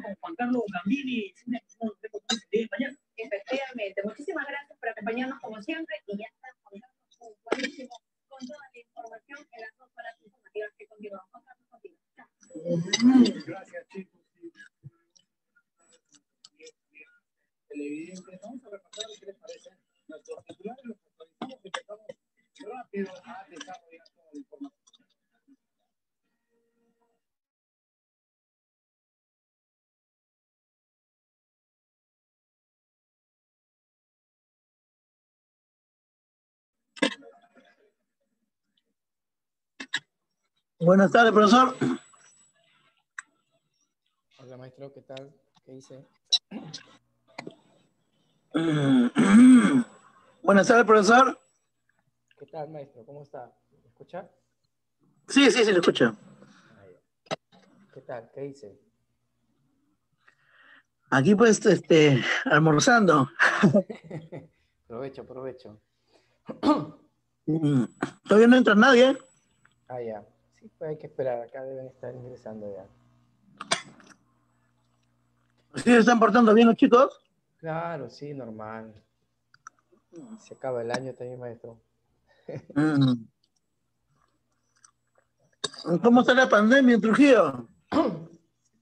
con Juan Carlos Gambini. Efectivamente, muchísimas gracias por acompañarnos como siempre y ya está Juan Carlos puntualísimo con toda la información en las 2 horas informativas que continuamos. Juan Carlos, contigo. Gracias, chicos. Televidentes, vamos a repasar qué les parece. Nuestros titulares los actualizamos y empezamos rápido a desarrollar toda la información. Buenas tardes, profesor. Hola, maestro, ¿qué tal? ¿Qué dice? Buenas tardes, profesor. ¿Qué tal, maestro? ¿Cómo está? ¿Me escucha? Sí, lo escucho. ¿Qué tal? ¿Qué dice? Aquí pues, almorzando. Provecho. Todavía no entra nadie. Ah, ya. Sí, pues hay que esperar. Acá deben estar ingresando ya. ¿Sí se están portando bien los chicos? Claro, sí, normal. Se acaba el año también, maestro. ¿Cómo está la pandemia en Trujillo?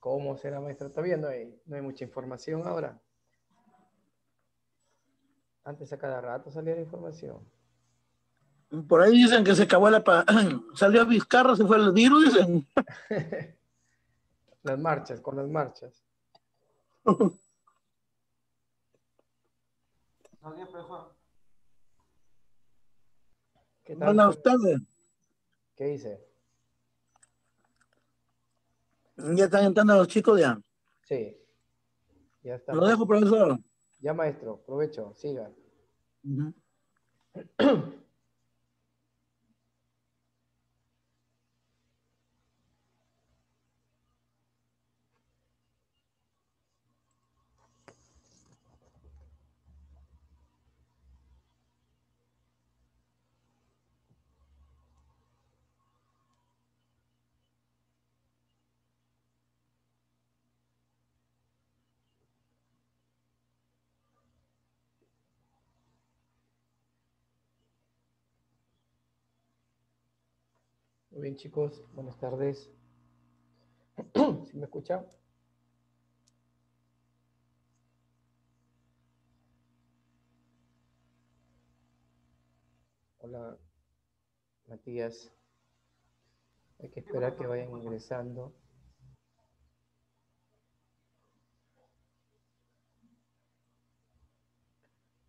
¿Cómo será, maestro? Todavía no hay mucha información ahora. Antes a cada rato salía la información. Por ahí dicen que se acabó salió Vizcarra, se fue el virus, dicen. Con las marchas. ¿Qué tal, Buenas tardes. ¿Qué dice? Ya están entrando los chicos ya. Sí. Ya está. Lo dejo, profesor. Ya, maestro. Provecho. Siga. Muy bien, chicos. Buenas tardes. ¿Sí me escucha? Hola, Matías. Hay que esperar que vayan ingresando.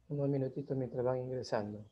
Unos minutitos mientras van ingresando.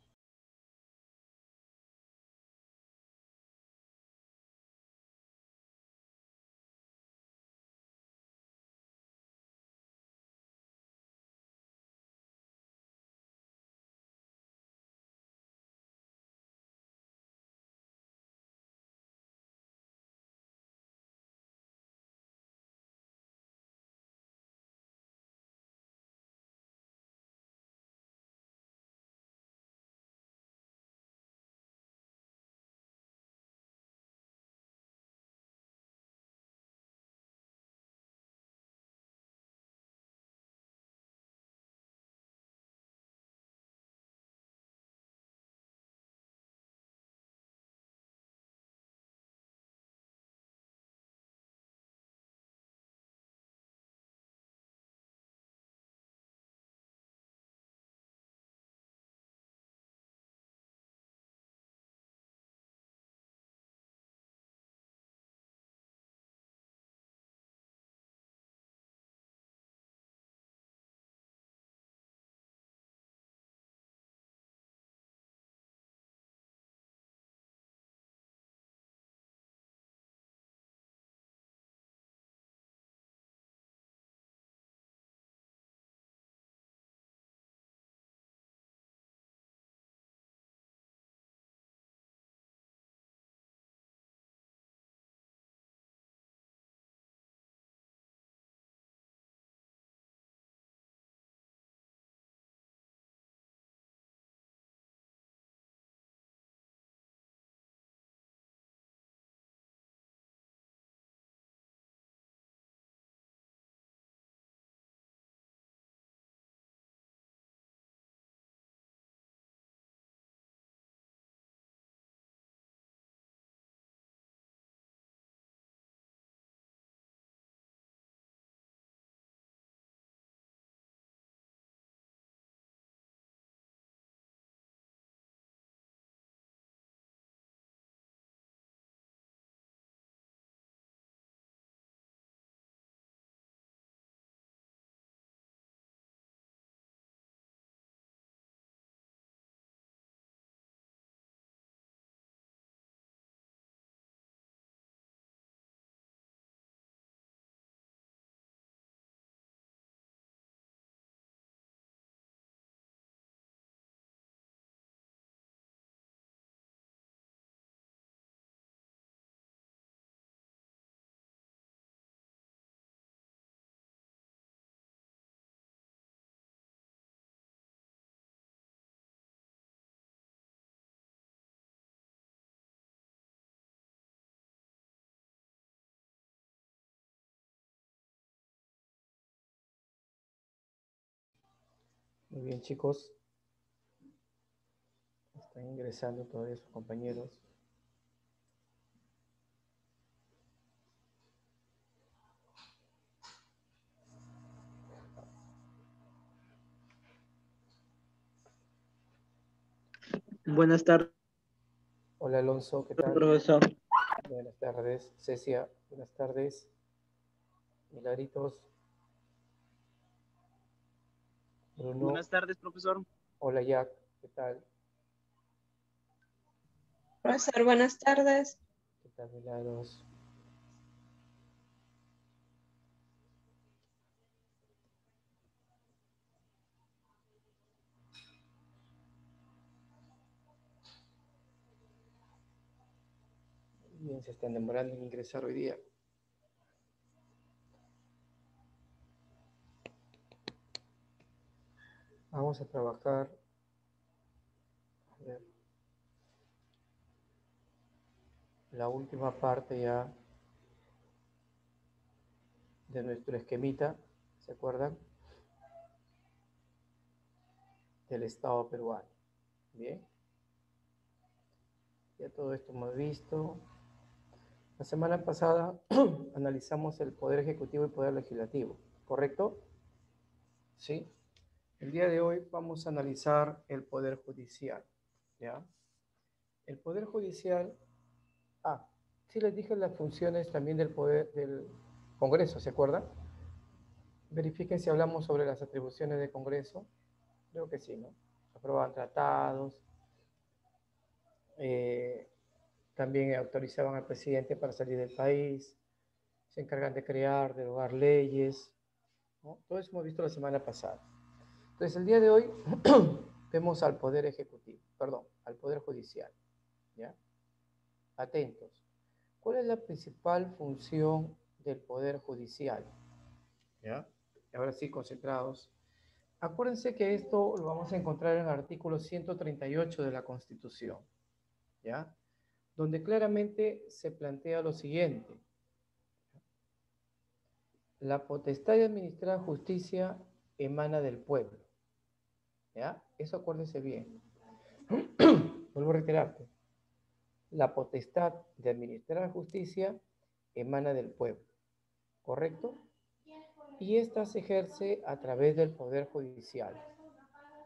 Muy bien, chicos. Están ingresando todavía sus compañeros. Buenas tardes, Hola, Alonso, ¿qué tal? profesor. Buenas tardes. Cecia, buenas tardes. Milagritos. Bruno. Buenas tardes, profesor. Hola, Jack, ¿qué tal? Profesor, buenas tardes. ¿Qué tal, Milagros? Bien, se están demorando en ingresar hoy día. Vamos a trabajar. A ver, la última parte ya de nuestro esquemita, ¿se acuerdan? Del Estado peruano. Bien. Ya todo esto hemos visto. La semana pasada analizamos el Poder Ejecutivo y Poder Legislativo, ¿correcto? Sí. El día de hoy vamos a analizar el Poder Judicial, ¿ya? El Poder Judicial, sí les dije las funciones también del Poder del Congreso, ¿se acuerdan? Verifiquen si hablamos sobre las atribuciones del Congreso. Creo que sí, ¿no? Aprobaban tratados, también autorizaban al presidente para salir del país, se encargan de crear, derogar leyes, ¿no? Todo eso hemos visto la semana pasada. Entonces, el día de hoy vemos al Poder Ejecutivo, perdón, al Poder Judicial, ¿ya? Atentos. ¿Cuál es la principal función del Poder Judicial? ¿Ya? Ahora sí, concentrados. Acuérdense que esto lo vamos a encontrar en el artículo 138 de la Constitución, ¿ya? Donde claramente se plantea lo siguiente. La potestad de administrar justicia emana del pueblo, ¿ya? Eso acuérdense bien. Vuelvo a reiterarte. La potestad de administrar justicia emana del pueblo, ¿correcto? Y esta se ejerce a través del Poder Judicial.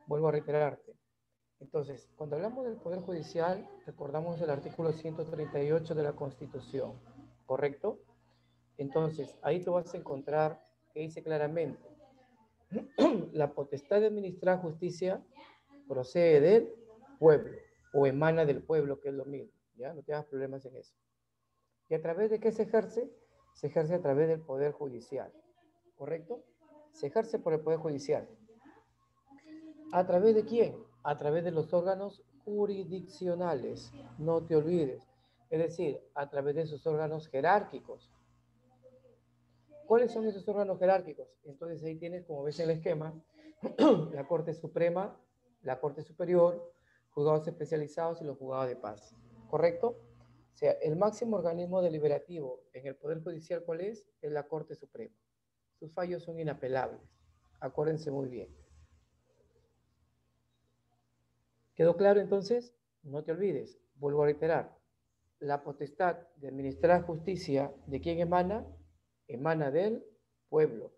Vuelvo a reiterarte. Entonces, cuando hablamos del Poder Judicial, recordamos el artículo 138 de la Constitución, ¿correcto? Entonces, ahí tú vas a encontrar que dice claramente, la potestad de administrar justicia procede del pueblo o emana del pueblo, que es lo mismo, ¿ya? No te hagas problemas en eso. ¿Y a través de qué se ejerce? Se ejerce a través del Poder Judicial, ¿correcto? Se ejerce por el Poder Judicial. ¿A través de quién? A través de los órganos jurisdiccionales, no te olvides. Es decir, a través de sus órganos jerárquicos. ¿Cuáles son esos órganos jerárquicos? Entonces ahí tienes, como ves en el esquema, la Corte Suprema, la Corte Superior, juzgados especializados y los juzgados de paz. ¿Correcto? O sea, el máximo organismo deliberativo en el Poder Judicial, ¿cuál es? Es la Corte Suprema. Sus fallos son inapelables. Acuérdense muy bien. ¿Quedó claro entonces? No te olvides. Vuelvo a reiterar. La potestad de administrar justicia, ¿de quién emana? Emana del pueblo.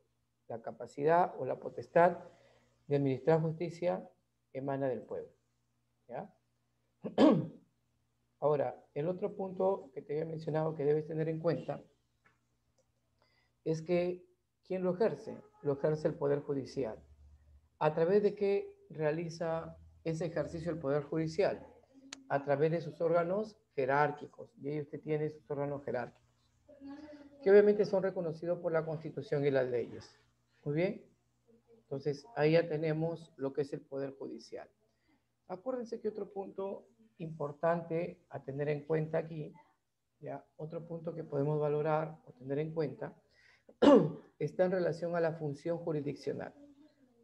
La capacidad o la potestad de administrar justicia emana del pueblo. ¿Ya? Ahora, el otro punto que te había mencionado que debes tener en cuenta es que ¿quién lo ejerce? Lo ejerce el Poder Judicial. ¿A través de qué realiza ese ejercicio el Poder Judicial? A través de sus órganos jerárquicos. Y ahí usted tiene sus órganos jerárquicos, que obviamente son reconocidos por la Constitución y las leyes. Muy bien. Entonces, ahí ya tenemos lo que es el Poder Judicial. Acuérdense que otro punto importante a tener en cuenta aquí, ya, otro punto que podemos valorar o tener en cuenta, está en relación a la función jurisdiccional.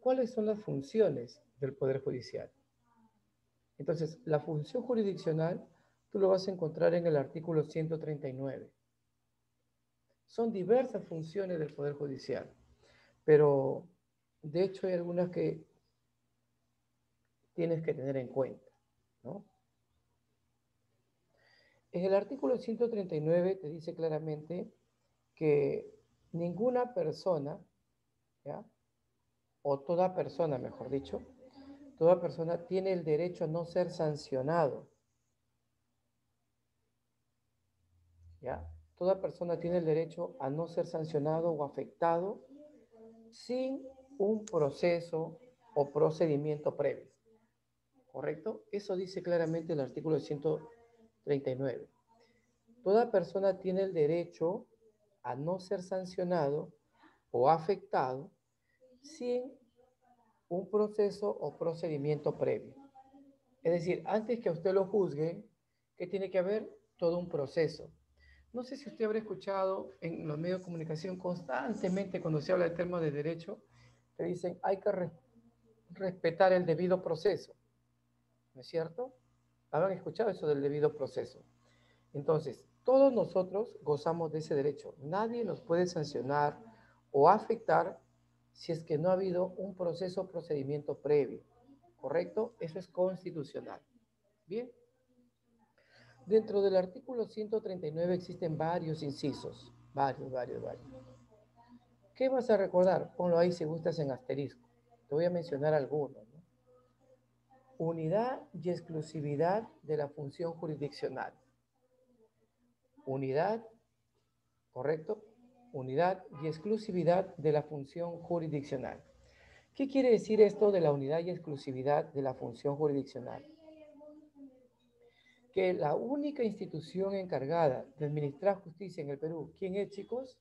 ¿Cuáles son las funciones del Poder Judicial? Entonces, la función jurisdiccional tú lo vas a encontrar en el artículo 139. Son diversas funciones del Poder Judicial, pero de hecho hay algunas que tienes que tener en cuenta, ¿no? En el artículo 139 te dice claramente que ninguna persona, ¿ya? O toda persona, mejor dicho, toda persona tiene el derecho a no ser sancionado, ¿ya? Toda persona tiene el derecho a no ser sancionado o afectado sin un proceso o procedimiento previo, ¿correcto? Eso dice claramente el artículo 139. Toda persona tiene el derecho a no ser sancionado o afectado sin un proceso o procedimiento previo. Es decir, antes que usted lo juzgue, ¿qué tiene que haber? Todo un proceso. No sé si usted habrá escuchado en los medios de comunicación constantemente cuando se habla de términos de derecho, te dicen hay que respetar el debido proceso, ¿no es cierto? ¿Habrán escuchado eso del debido proceso? Entonces, todos nosotros gozamos de ese derecho. Nadie nos puede sancionar o afectar si es que no ha habido un proceso o procedimiento previo, ¿correcto? Eso es constitucional. Bien. Dentro del artículo 139 existen varios incisos, varios. ¿Qué vas a recordar? Ponlo ahí si gustas en asterisco. Te voy a mencionar algunos, ¿no? Unidad y exclusividad de la función jurisdiccional. Unidad, ¿correcto? Unidad y exclusividad de la función jurisdiccional. ¿Qué quiere decir esto de la unidad y exclusividad de la función jurisdiccional? Que la única institución encargada de administrar justicia en el Perú, ¿quién es, chicos?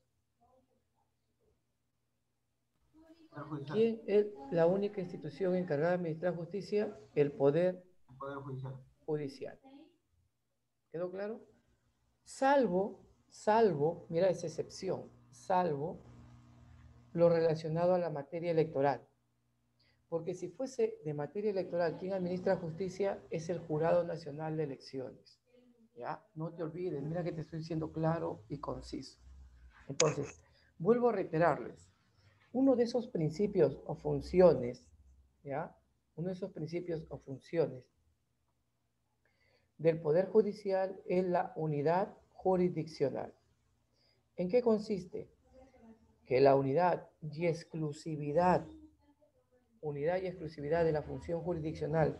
¿Quién es la única institución encargada de administrar justicia? El Poder Judicial. ¿Quedó claro? Salvo, mira esa excepción, salvo lo relacionado a la materia electoral. Porque si fuese de materia electoral, quien administra justicia es el Jurado Nacional de Elecciones. ¿Ya? No te olvides, mira que te estoy diciendo claro y conciso. Entonces, vuelvo a reiterarles. Uno de esos principios o funciones, ¿ya? Uno de esos principios o funciones del Poder Judicial es la unidad jurisdiccional. ¿En qué consiste? Que la unidad y exclusividad de la función jurisdiccional,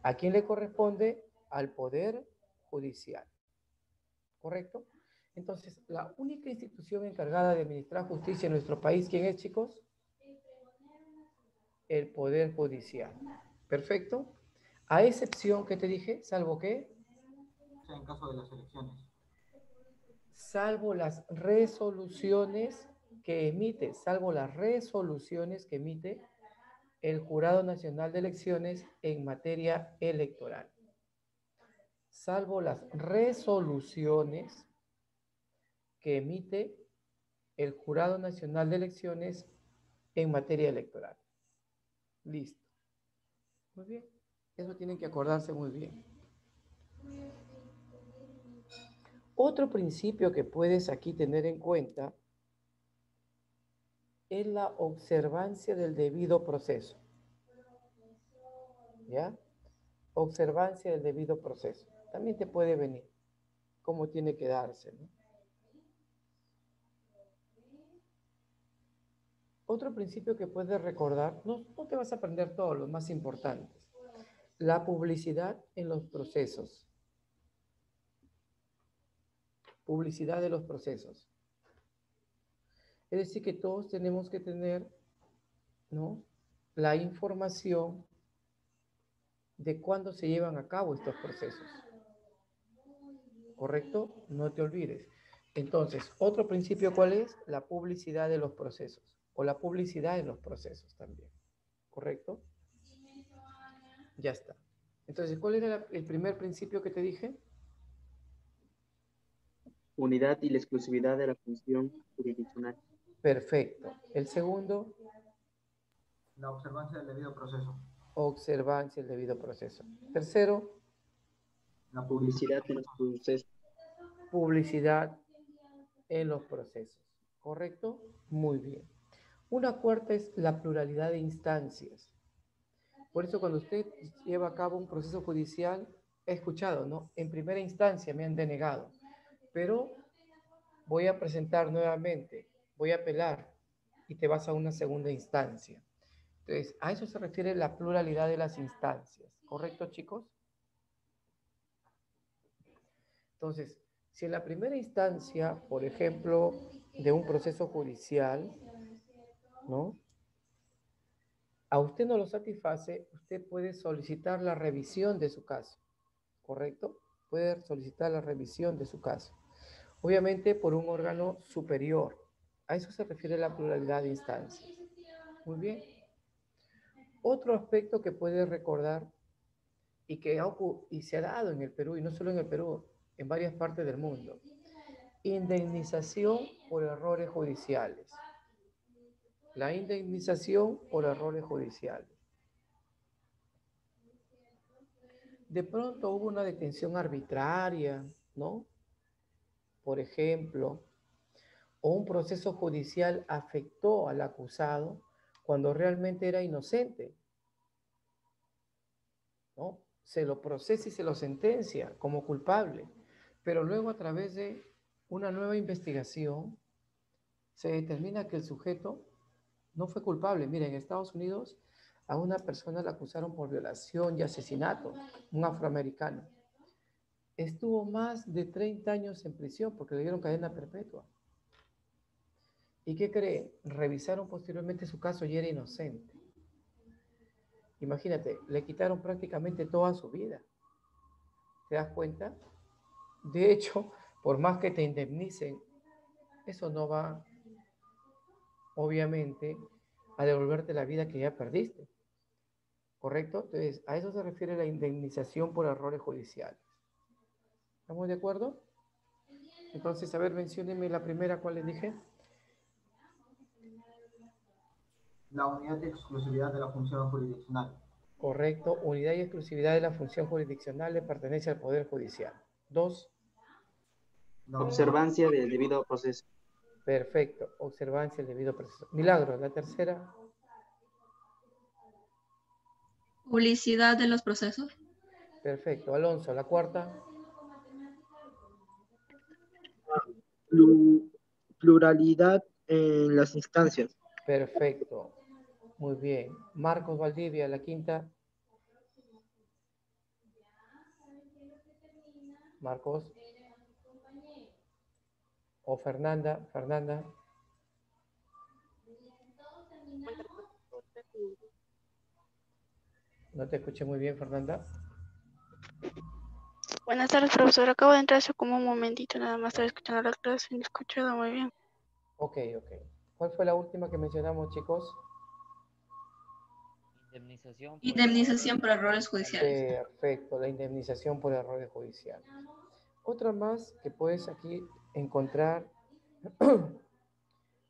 ¿a quién le corresponde? Al Poder Judicial. ¿Correcto? Entonces, la única institución encargada de administrar justicia en nuestro país, ¿quién es, chicos? El Poder Judicial. ¿Perfecto? A excepción que te dije, ¿salvo qué? En caso de las elecciones. Salvo las resoluciones que emite, el Jurado Nacional de Elecciones en materia electoral. Salvo las resoluciones que emite el Jurado Nacional de Elecciones en materia electoral. Listo. Muy bien. Eso tienen que acordarse muy bien. Otro principio que puedes aquí tener en cuenta es la observancia del debido proceso. ¿Ya? Observancia del debido proceso. También te puede venir. Cómo tiene que darse, ¿no? Otro principio que puedes recordar, no te vas a aprender todos los más importantes. La publicidad en los procesos. Publicidad de los procesos. Es decir, que todos tenemos que tener, ¿no?, la información de cuándo se llevan a cabo estos procesos. ¿Correcto? No te olvides. Entonces, otro principio, ¿cuál es? La publicidad de los procesos. O la publicidad en los procesos también. ¿Correcto? Ya está. Entonces, ¿cuál era el primer principio que te dije? Unidad y la exclusividad de la función jurisdiccional. Perfecto. El segundo, La observancia del debido proceso. observancia del debido proceso. Tercero, La publicidad en los procesos. publicidad en los procesos. ¿Correcto? Muy bien. Una cuarta es la pluralidad de instancias. Por eso cuando usted lleva a cabo un proceso judicial, he escuchado, ¿no? En primera instancia me han denegado, pero voy a presentar nuevamente, voy a apelar y te vas a una segunda instancia. Entonces, a eso se refiere la pluralidad de las instancias. ¿Correcto, chicos? Entonces, si en la primera instancia, por ejemplo, de un proceso judicial, ¿no? A usted no lo satisface, usted puede solicitar la revisión de su caso, ¿correcto? Puede solicitar la revisión de su caso. Obviamente por un órgano superior. A eso se refiere la pluralidad de instancias. Muy bien. Otro aspecto que puede recordar y que se ha dado en el Perú, y no solo en el Perú, en varias partes del mundo. Indemnización por errores judiciales. La indemnización por errores judiciales. De pronto hubo una detención arbitraria, ¿no? Por ejemplo, o un proceso judicial afectó al acusado cuando realmente era inocente, ¿no? Se lo procesa y se lo sentencia como culpable, pero luego a través de una nueva investigación se determina que el sujeto no fue culpable. Mira, en Estados Unidos a una persona la acusaron por violación y asesinato, un afroamericano. Estuvo más de 30 años en prisión porque le dieron cadena perpetua. ¿Y qué cree? Revisaron posteriormente su caso y era inocente. Imagínate, le quitaron prácticamente toda su vida. ¿Te das cuenta? De hecho, por más que te indemnicen, eso no va, obviamente, a devolverte la vida que ya perdiste. ¿Correcto? Entonces, a eso se refiere la indemnización por errores judiciales. ¿Estamos de acuerdo? Entonces, a ver, menciónenme la primera, ¿cuál les dije? La unidad de exclusividad de la función jurisdiccional. Correcto. Unidad y exclusividad de la función jurisdiccional le pertenece al Poder Judicial. 2. Observancia del debido proceso. Perfecto. Observancia del debido proceso. Milagros, la tercera. Publicidad de los procesos. Perfecto. Alonso, la cuarta. Pluralidad en las instancias. Perfecto. Muy bien. Marcos Valdivia, la quinta. Marcos. O Fernanda. Fernanda. No te escuché muy bien, Fernanda. Buenas tardes, profesor. Acabo de entrar hace como un momentito, nada más estaba escuchando la clase y no he escuchado muy bien. Ok. ¿Cuál fue la última que mencionamos, chicos? Indemnización por errores judiciales. Perfecto, la indemnización por errores judiciales. Otra más que puedes aquí encontrar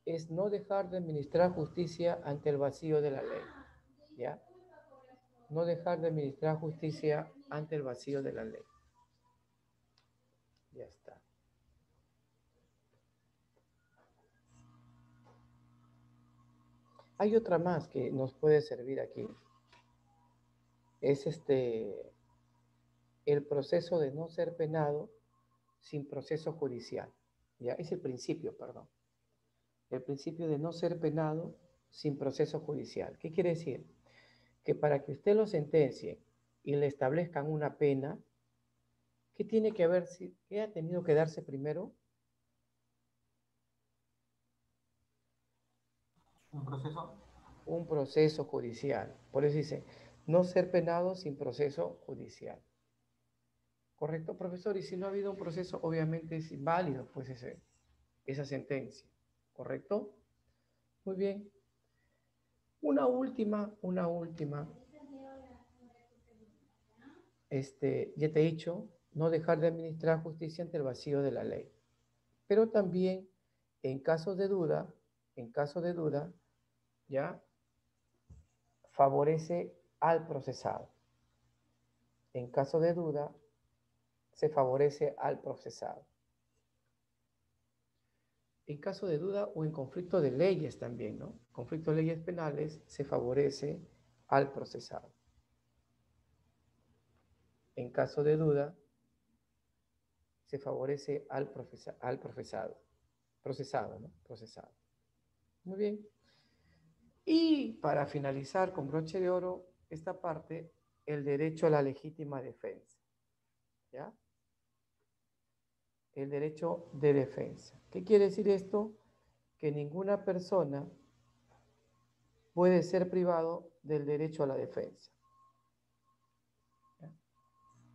es no dejar de administrar justicia ante el vacío de la ley. ¿Ya? No dejar de administrar justicia ante el vacío de la ley. Ya está. Hay otra más que nos puede servir aquí. Es el proceso de no ser penado sin proceso judicial. ¿Ya? Es el principio, perdón. El principio de no ser penado sin proceso judicial. ¿Qué quiere decir? Que para que usted lo sentencie y le establezcan una pena, ¿qué tiene que haber, qué ha tenido que darse primero? ¿Un proceso? Un proceso judicial. Por eso dice, no ser penado sin proceso judicial. ¿Correcto, profesor? Y si no ha habido un proceso, obviamente es inválido, pues esa sentencia. ¿Correcto? Muy bien. Una última. Ya te he dicho, no dejar de administrar justicia ante el vacío de la ley. Pero también, en caso de duda, ya favorece al procesado. En caso de duda, se favorece al procesado. En caso de duda o en conflicto de leyes también, ¿no? Conflicto de leyes penales se favorece al procesado. en caso de duda, se favorece al procesado, ¿no? Procesado. Muy bien. Y para finalizar con broche de oro esta parte, el derecho a la legítima defensa. ¿Ya? El derecho de defensa. ¿Qué quiere decir esto? Que ninguna persona puede ser privado del derecho a la defensa. ¿Ya?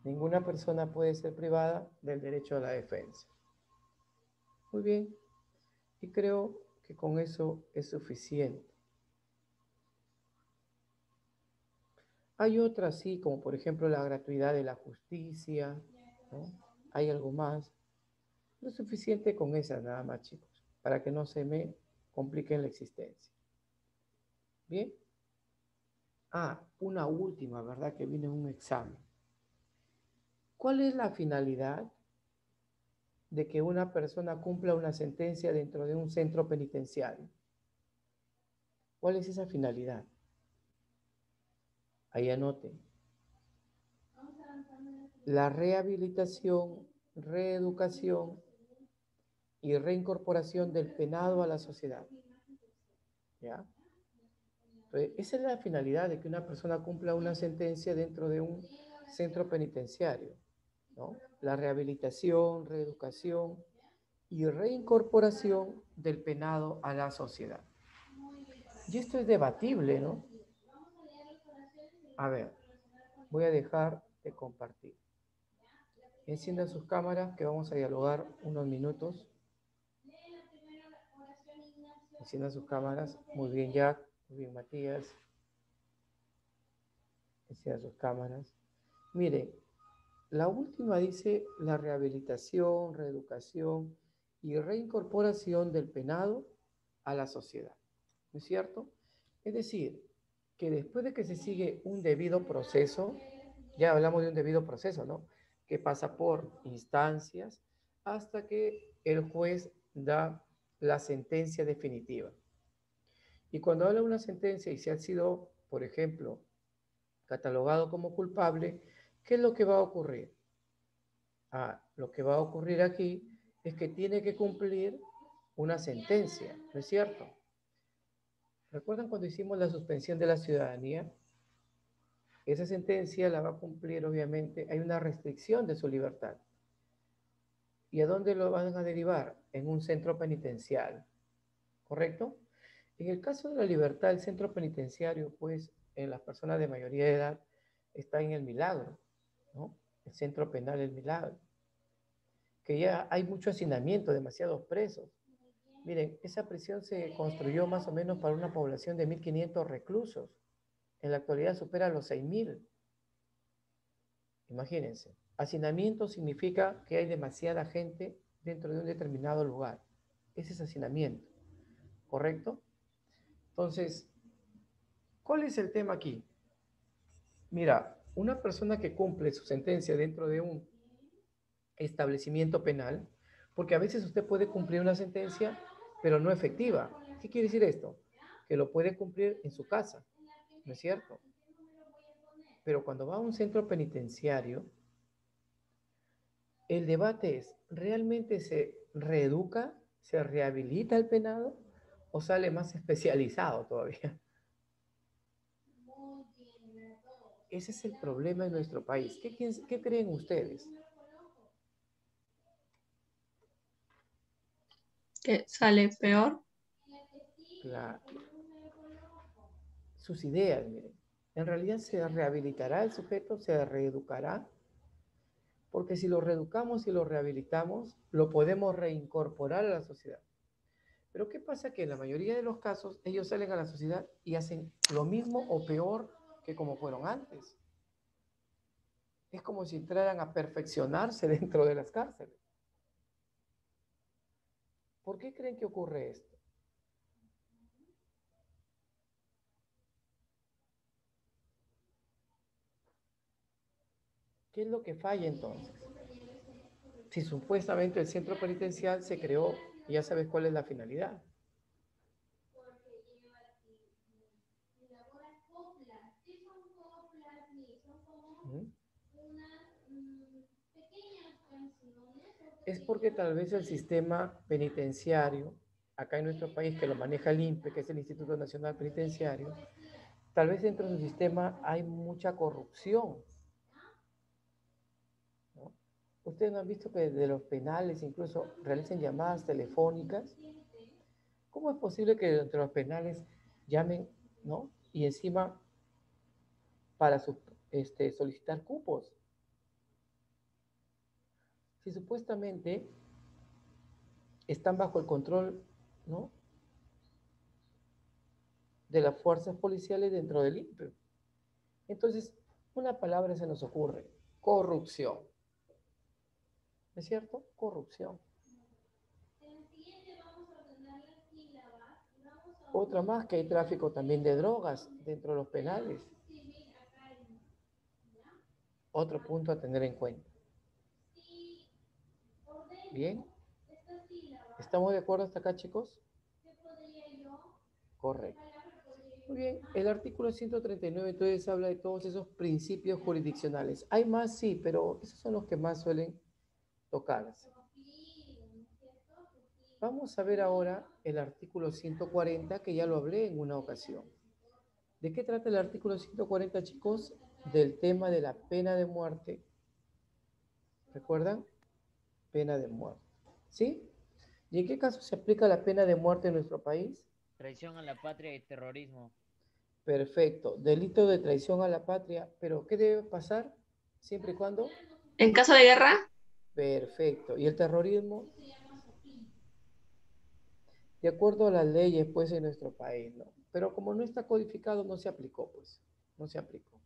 Ninguna persona puede ser privada del derecho a la defensa. Muy bien. Y creo que con eso es suficiente. Hay otras, sí, como por ejemplo la gratuidad de la justicia, ¿no? Hay algo más. No es suficiente con esas nada más, chicos, para que no se me compliquen la existencia. Bien. Ah, una última, ¿verdad? Que viene un examen. ¿Cuál es la finalidad de que una persona cumpla una sentencia dentro de un centro penitenciario? ¿Cuál es esa finalidad? Ahí anoten. La rehabilitación, reeducación y reincorporación del penado a la sociedad. ¿Ya? Entonces, esa es la finalidad de que una persona cumpla una sentencia dentro de un centro penitenciario, ¿no? La rehabilitación, reeducación y reincorporación del penado a la sociedad. Y esto es debatible, ¿no? A ver, voy a dejar de compartir. Enciendan sus cámaras que vamos a dialogar unos minutos. Enciendan sus cámaras. Muy bien, Jack. Muy bien, Matías. Enciendan sus cámaras. Miren, la última dice la rehabilitación, reeducación y reincorporación del penado a la sociedad. ¿No es cierto? Es decir, que después de que se sigue un debido proceso, ya hablamos de un debido proceso, ¿no? Que pasa por instancias hasta que el juez da la sentencia definitiva. Y cuando habla de una sentencia y se ha sido, por ejemplo, catalogado como culpable, ¿qué es lo que va a ocurrir? Lo que va a ocurrir aquí es que tiene que cumplir una sentencia, ¿no es cierto? ¿Recuerdan cuando hicimos la suspensión de la ciudadanía? Esa sentencia la va a cumplir, obviamente, hay una restricción de su libertad. ¿Y a dónde lo van a derivar? En un centro penitenciario, ¿correcto? En el caso de la libertad, el centro penitenciario, pues, en las personas de mayoría de edad, está en El Milagro, ¿no? El centro penal El Milagro. Que ya hay mucho hacinamiento, demasiados presos. Miren, esa prisión se construyó más o menos para una población de 1.500 reclusos. En la actualidad supera los 6.000. Imagínense. Hacinamiento significa que hay demasiada gente dentro de un determinado lugar. Ese es hacinamiento, ¿correcto? Entonces, ¿cuál es el tema aquí? Mira, una persona que cumple su sentencia dentro de un establecimiento penal, porque a veces usted puede cumplir una sentencia, pero no efectiva. ¿Qué quiere decir esto? Que lo puede cumplir en su casa, ¿no es cierto? Pero cuando va a un centro penitenciario, el debate es, ¿realmente se reeduca, se rehabilita el penado o sale más especializado todavía? Ese es el problema en nuestro país. ¿Qué creen ustedes? Que sale peor. Sus ideas, miren. En realidad se rehabilitará el sujeto, se reeducará, porque si lo reeducamos y lo rehabilitamos, lo podemos reincorporar a la sociedad. Pero ¿qué pasa? Que en la mayoría de los casos ellos salen a la sociedad y hacen lo mismo o peor que como fueron antes. Es como si entraran a perfeccionarse dentro de las cárceles. ¿Por qué creen que ocurre esto? ¿Qué es lo que falla entonces? Si supuestamente el centro penitencial se creó, ya sabes cuál es la finalidad. Es porque tal vez el sistema penitenciario, acá en nuestro país, que lo maneja el INPE, que es el Instituto Nacional Penitenciario, tal vez dentro de su sistema hay mucha corrupción, ¿no? Ustedes no han visto que de los penales incluso realicen llamadas telefónicas. ¿Cómo es posible que entre los penales llamen, ¿no? Y encima para solicitar cupos? Si supuestamente están bajo el control, ¿no?, de las fuerzas policiales dentro del INPE. Entonces, una palabra se nos ocurre: corrupción. ¿Es cierto? Corrupción. Otra más, que hay tráfico también de drogas dentro de los penales. Otro punto a tener en cuenta. Bien. ¿Estamos de acuerdo hasta acá, chicos? Correcto. Muy bien. El artículo 139 entonces habla de todos esos principios jurisdiccionales. Hay más, sí, pero esos son los que más suelen tocarse. Vamos a ver ahora el artículo 140, que ya lo hablé en una ocasión. ¿De qué trata el artículo 140, chicos? Del tema de la pena de muerte. ¿Recuerdan? Pena de muerte. ¿Sí? ¿Y en qué caso se aplica la pena de muerte en nuestro país? Traición a la patria y terrorismo. Perfecto. Delito de traición a la patria. ¿Pero qué debe pasar? ¿Siempre y cuando? En caso de guerra, Perfecto. ¿Y el terrorismo? De acuerdo a las leyes, pues, en nuestro país, ¿no? Pero como no está codificado, no se aplicó, pues. No se aplicó.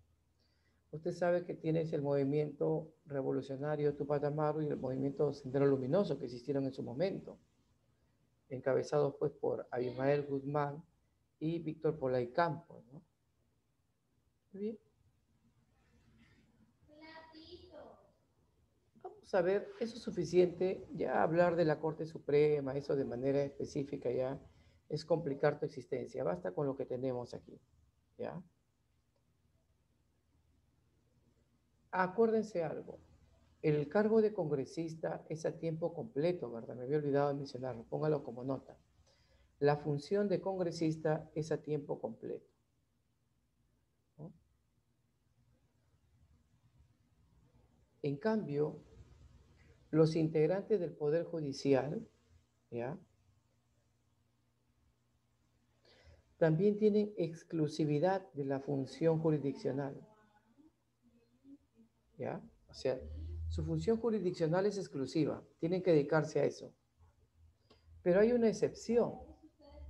Usted sabe que tienes el movimiento revolucionario Tupac Amaru y el movimiento Sendero Luminoso que existieron en su momento, encabezados pues por Abimael Guzmán y Víctor Polay Campos, ¿no? Muy bien. Vamos a ver, eso es suficiente. Ya hablar de la Corte Suprema, eso de manera específica ya es complicar tu existencia. Basta con lo que tenemos aquí, ¿ya? Acuérdense algo. El cargo de congresista es a tiempo completo, ¿verdad? Me había olvidado de mencionarlo. Póngalo como nota. La función de congresista es a tiempo completo, ¿no? En cambio, los integrantes del Poder Judicial, ¿ya?, también tienen exclusividad de la función jurisdiccional, ¿ya? O sea, su función jurisdiccional es exclusiva, tienen que dedicarse a eso. Pero hay una excepción,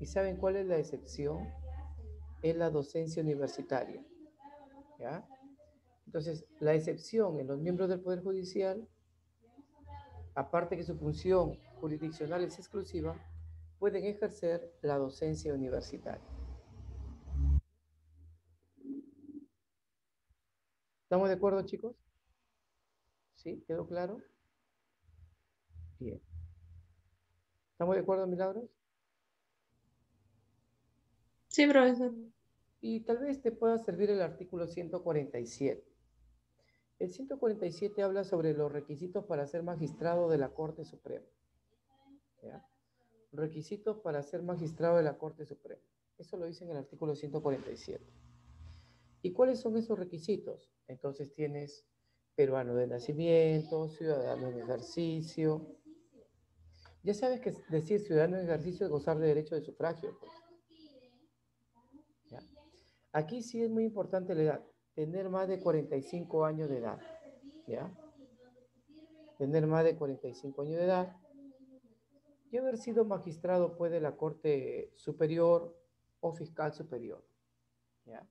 ¿y saben cuál es la excepción? Es la docencia universitaria, ¿ya? Entonces, la excepción en los miembros del Poder Judicial, aparte que su función jurisdiccional es exclusiva, pueden ejercer la docencia universitaria. ¿Estamos de acuerdo, chicos? ¿Sí? ¿Quedó claro? Bien. ¿Estamos de acuerdo, Milagros? sí, profesor. Y tal vez te pueda servir el artículo 147. El 147 habla sobre los requisitos para ser magistrado de la Corte Suprema, ¿ya? Requisitos para ser magistrado de la Corte Suprema. Eso lo dice en el artículo 147. ¿Y cuáles son esos requisitos? Entonces tienes peruano de nacimiento, ciudadano en ejercicio. Ya sabes que decir ciudadano en ejercicio es gozar de derecho de sufragio, pues. ¿Ya? Aquí sí es muy importante la edad. Tener más de 45 años de edad, ¿ya? Tener más de 45 años de edad y haber sido magistrado, pues, de la Corte Superior o Fiscal Superior, ¿ya?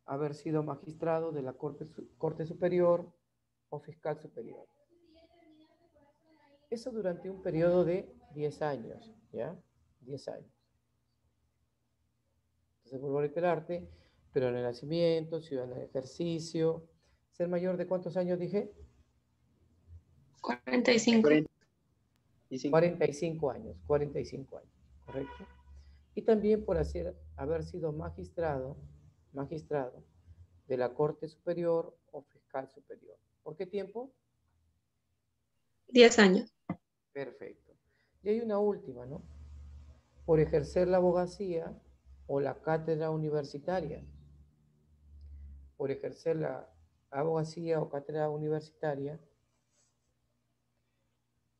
Haber sido magistrado de la Corte Superior o Fiscal Superior. Eso durante un periodo de 10 años, ¿ya? 10 años. Entonces, vuelvo a reiterarte, pero en el nacimiento, ciudadano en ejercicio, ser mayor de ¿cuántos años dije? 45. 45 años, 45 años, ¿correcto? Y también por haber sido magistrado de la Corte Superior o Fiscal Superior. ¿Por qué tiempo? 10 años. Perfecto. Y hay una última, ¿no? Por ejercer la abogacía o la cátedra universitaria. Por ejercer la abogacía o cátedra universitaria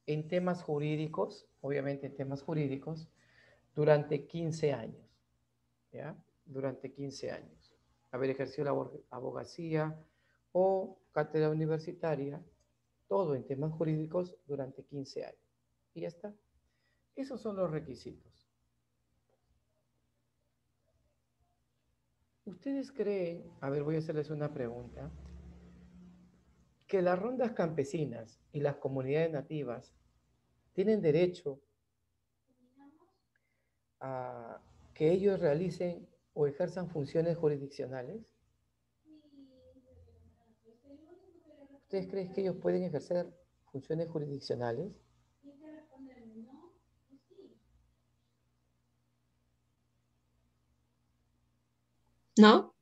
en temas jurídicos, obviamente en temas jurídicos, durante 15 años, ¿ya? Durante 15 años. Haber ejercido la abogacía o cátedra universitaria, todo en temas jurídicos durante 15 años. Y ya está. Esos son los requisitos. ¿Ustedes creen, a ver, voy a hacerles una pregunta, que las rondas campesinas y las comunidades nativas tienen derecho a que ellos realicen o ejerzan funciones jurisdiccionales? ¿Ustedes creen que ellos pueden ejercer funciones jurisdiccionales? ¿No?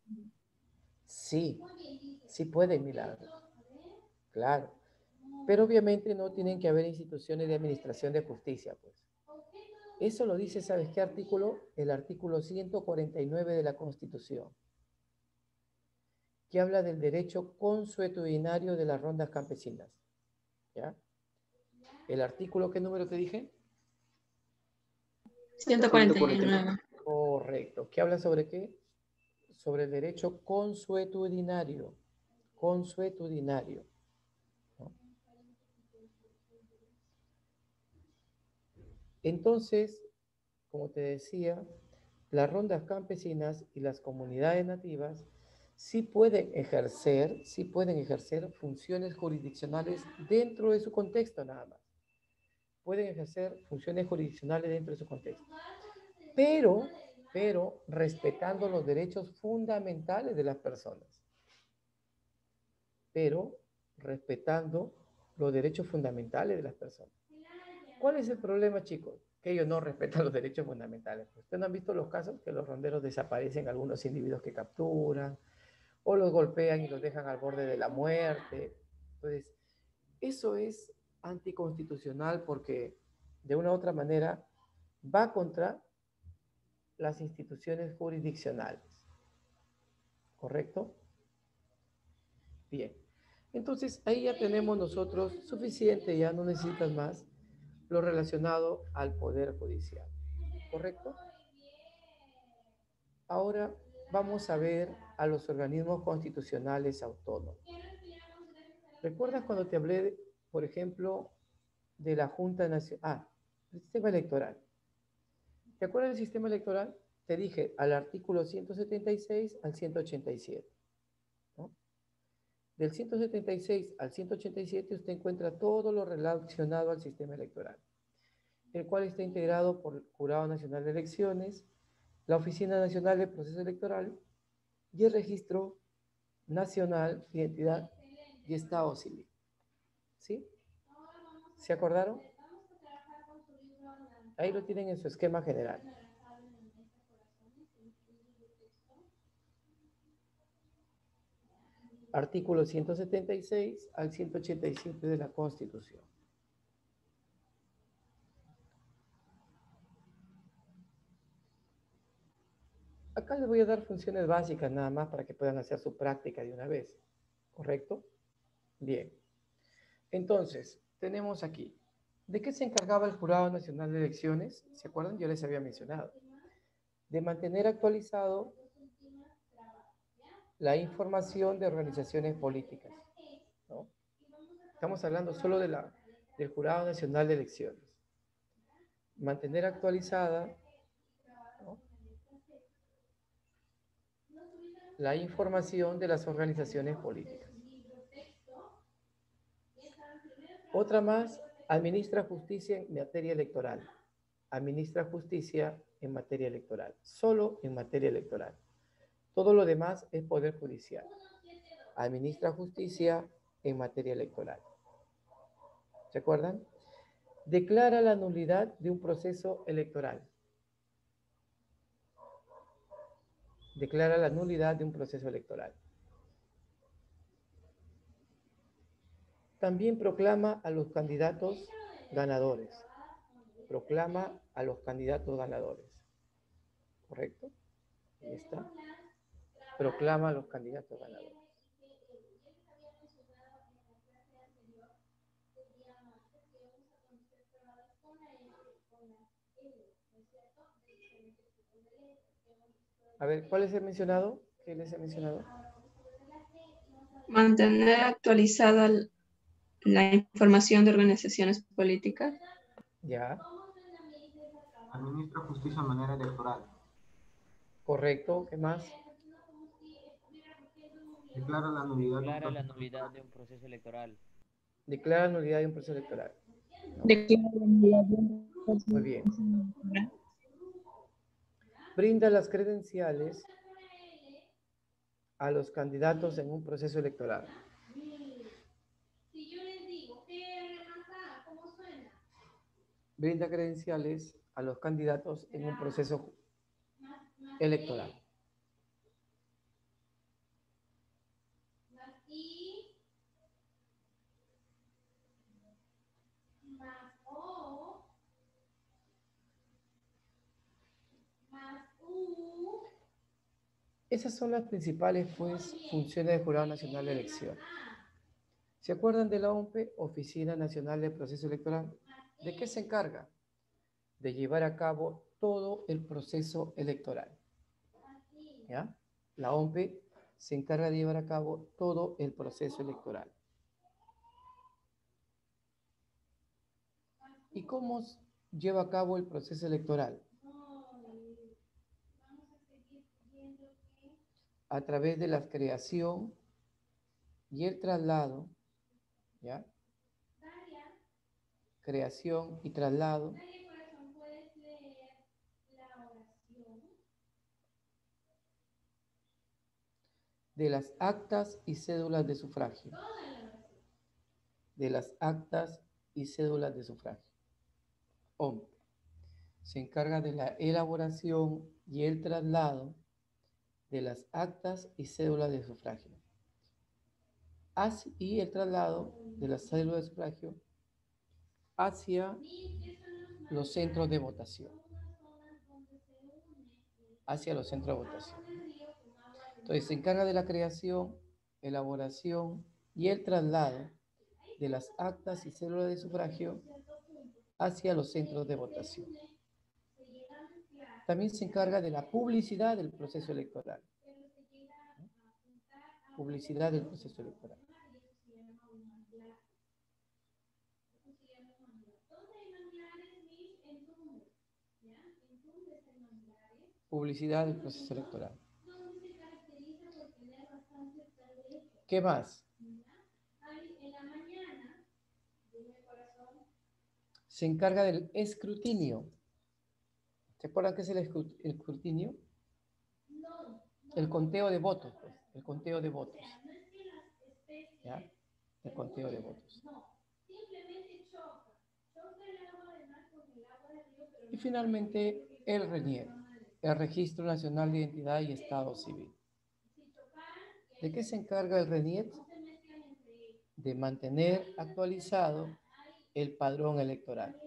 Sí, sí pueden, Milagros. Claro. Pero obviamente no tienen que haber instituciones de administración de justicia, pues. Eso lo dice, ¿sabes qué artículo? El artículo 149 de la Constitución, que habla del derecho consuetudinario de las rondas campesinas. ¿Ya? ¿El artículo qué número te dije? 149. Correcto. ¿Qué habla sobre qué? Sobre el derecho consuetudinario. Consuetudinario. ¿No? Entonces, como te decía, las rondas campesinas y las comunidades nativas sí pueden ejercer funciones jurisdiccionales dentro de su contexto nada más. Pueden ejercer funciones jurisdiccionales dentro de su contexto. Pero respetando los derechos fundamentales de las personas. Pero respetando los derechos fundamentales de las personas. ¿Cuál es el problema, chicos? Que ellos no respetan los derechos fundamentales. ¿Ustedes no han visto los casos que los ronderos desaparecen algunos individuos que capturan o los golpean y los dejan al borde de la muerte? Entonces, eso es anticonstitucional porque de una u otra manera va contra las instituciones jurisdiccionales. ¿Correcto? Bien. Entonces, ahí ya tenemos nosotros suficiente, ya no necesitas más lo relacionado al Poder Judicial. ¿Correcto? Ahora vamos a ver a los organismos constitucionales autónomos. ¿Recuerdas cuando te hablé, por ejemplo, de la Junta Nacional? El sistema electoral. ¿Te acuerdas del sistema electoral? Te dije al artículo 176 al 187. ¿No? Del 176 al 187 usted encuentra todo lo relacionado al sistema electoral, el cual está integrado por el Jurado Nacional de Elecciones, la Oficina Nacional del Proceso Electoral y el Registro Nacional de Identidad y Estado Civil. ¿Sí? ¿Se acordaron? Ahí lo tienen en su esquema general. Artículo 176 al 187 de la Constitución. Acá les voy a dar funciones básicas nada más para que puedan hacer su práctica de una vez. ¿Correcto? Bien. Entonces, tenemos aquí. ¿De qué se encargaba el Jurado Nacional de Elecciones? ¿Se acuerdan? Yo les había mencionado. De mantener actualizado la información de organizaciones políticas. ¿No? Estamos hablando solo del Jurado Nacional de Elecciones. Mantener actualizada, ¿no?, la información de las organizaciones políticas. Otra más, administra justicia en materia electoral. Administra justicia en materia electoral. Solo en materia electoral. Todo lo demás es poder judicial. Administra justicia en materia electoral. ¿Se acuerdan? Declara la nulidad de un proceso electoral. Declara la nulidad de un proceso electoral. También proclama a los candidatos ganadores. Proclama a los candidatos ganadores. ¿Correcto? Ahí está. Proclama a los candidatos ganadores. A ver, ¿cuál les he mencionado? ¿Qué les he mencionado? Mantener actualizada la información de organizaciones políticas. Ya, Administra justicia de manera electoral. correcto. ¿Qué más? Declara la nulidad de un Declara la proceso nulidad electoral. de un proceso electoral. Declara nulidad de un proceso electoral. Muy bien. Brinda las credenciales a los candidatos en un proceso electoral. Brinda credenciales a los candidatos en un proceso electoral. Esas son las principales funciones del Jurado Nacional de Elecciones. ¿Se acuerdan de la OMPE? Oficina Nacional del Proceso Electoral. ¿De qué se encarga? De llevar a cabo todo el proceso electoral. ¿Ya? La OMPE se encarga de llevar a cabo todo el proceso electoral. ¿Y cómo lleva a cabo el proceso electoral? A través de la creación y el traslado, ¿ya? Creación y traslado de las actas y cédulas de sufragio. De las actas y cédulas de sufragio. OMPE se encarga de la elaboración y el traslado de las actas y cédulas de sufragio. Y el traslado de las cédulas de sufragio hacia los centros de votación. Hacia los centros de votación. Entonces, se encarga de la creación, elaboración y el traslado de las actas y cédulas de sufragio hacia los centros de votación. También se encarga de la publicidad del proceso electoral. Publicidad del proceso electoral. Publicidad del proceso electoral. ¿Qué más? Se encarga del escrutinio. ¿Se acuerdan qué es el escrutinio? El conteo de votos, pues. El conteo de votos. ¿Ya? El conteo de votos. Y finalmente, el RENIEC, el Registro Nacional de Identidad y Estado Civil. ¿De qué se encarga el RENIEC? De mantener actualizado el padrón electoral.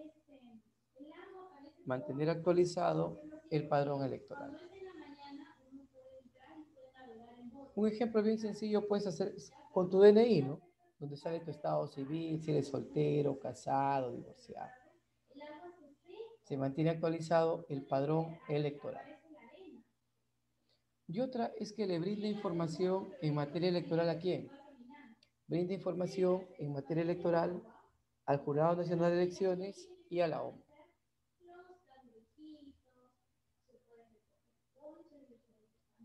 Mantener actualizado el padrón electoral. Un ejemplo bien sencillo puedes hacer con tu DNI, ¿no? Donde sale tu estado civil, si eres soltero, casado, divorciado. Se mantiene actualizado el padrón electoral. Y otra es que le brinda información en materia electoral ¿a quién? Brinda información en materia electoral al Jurado Nacional de Elecciones y a la OMP.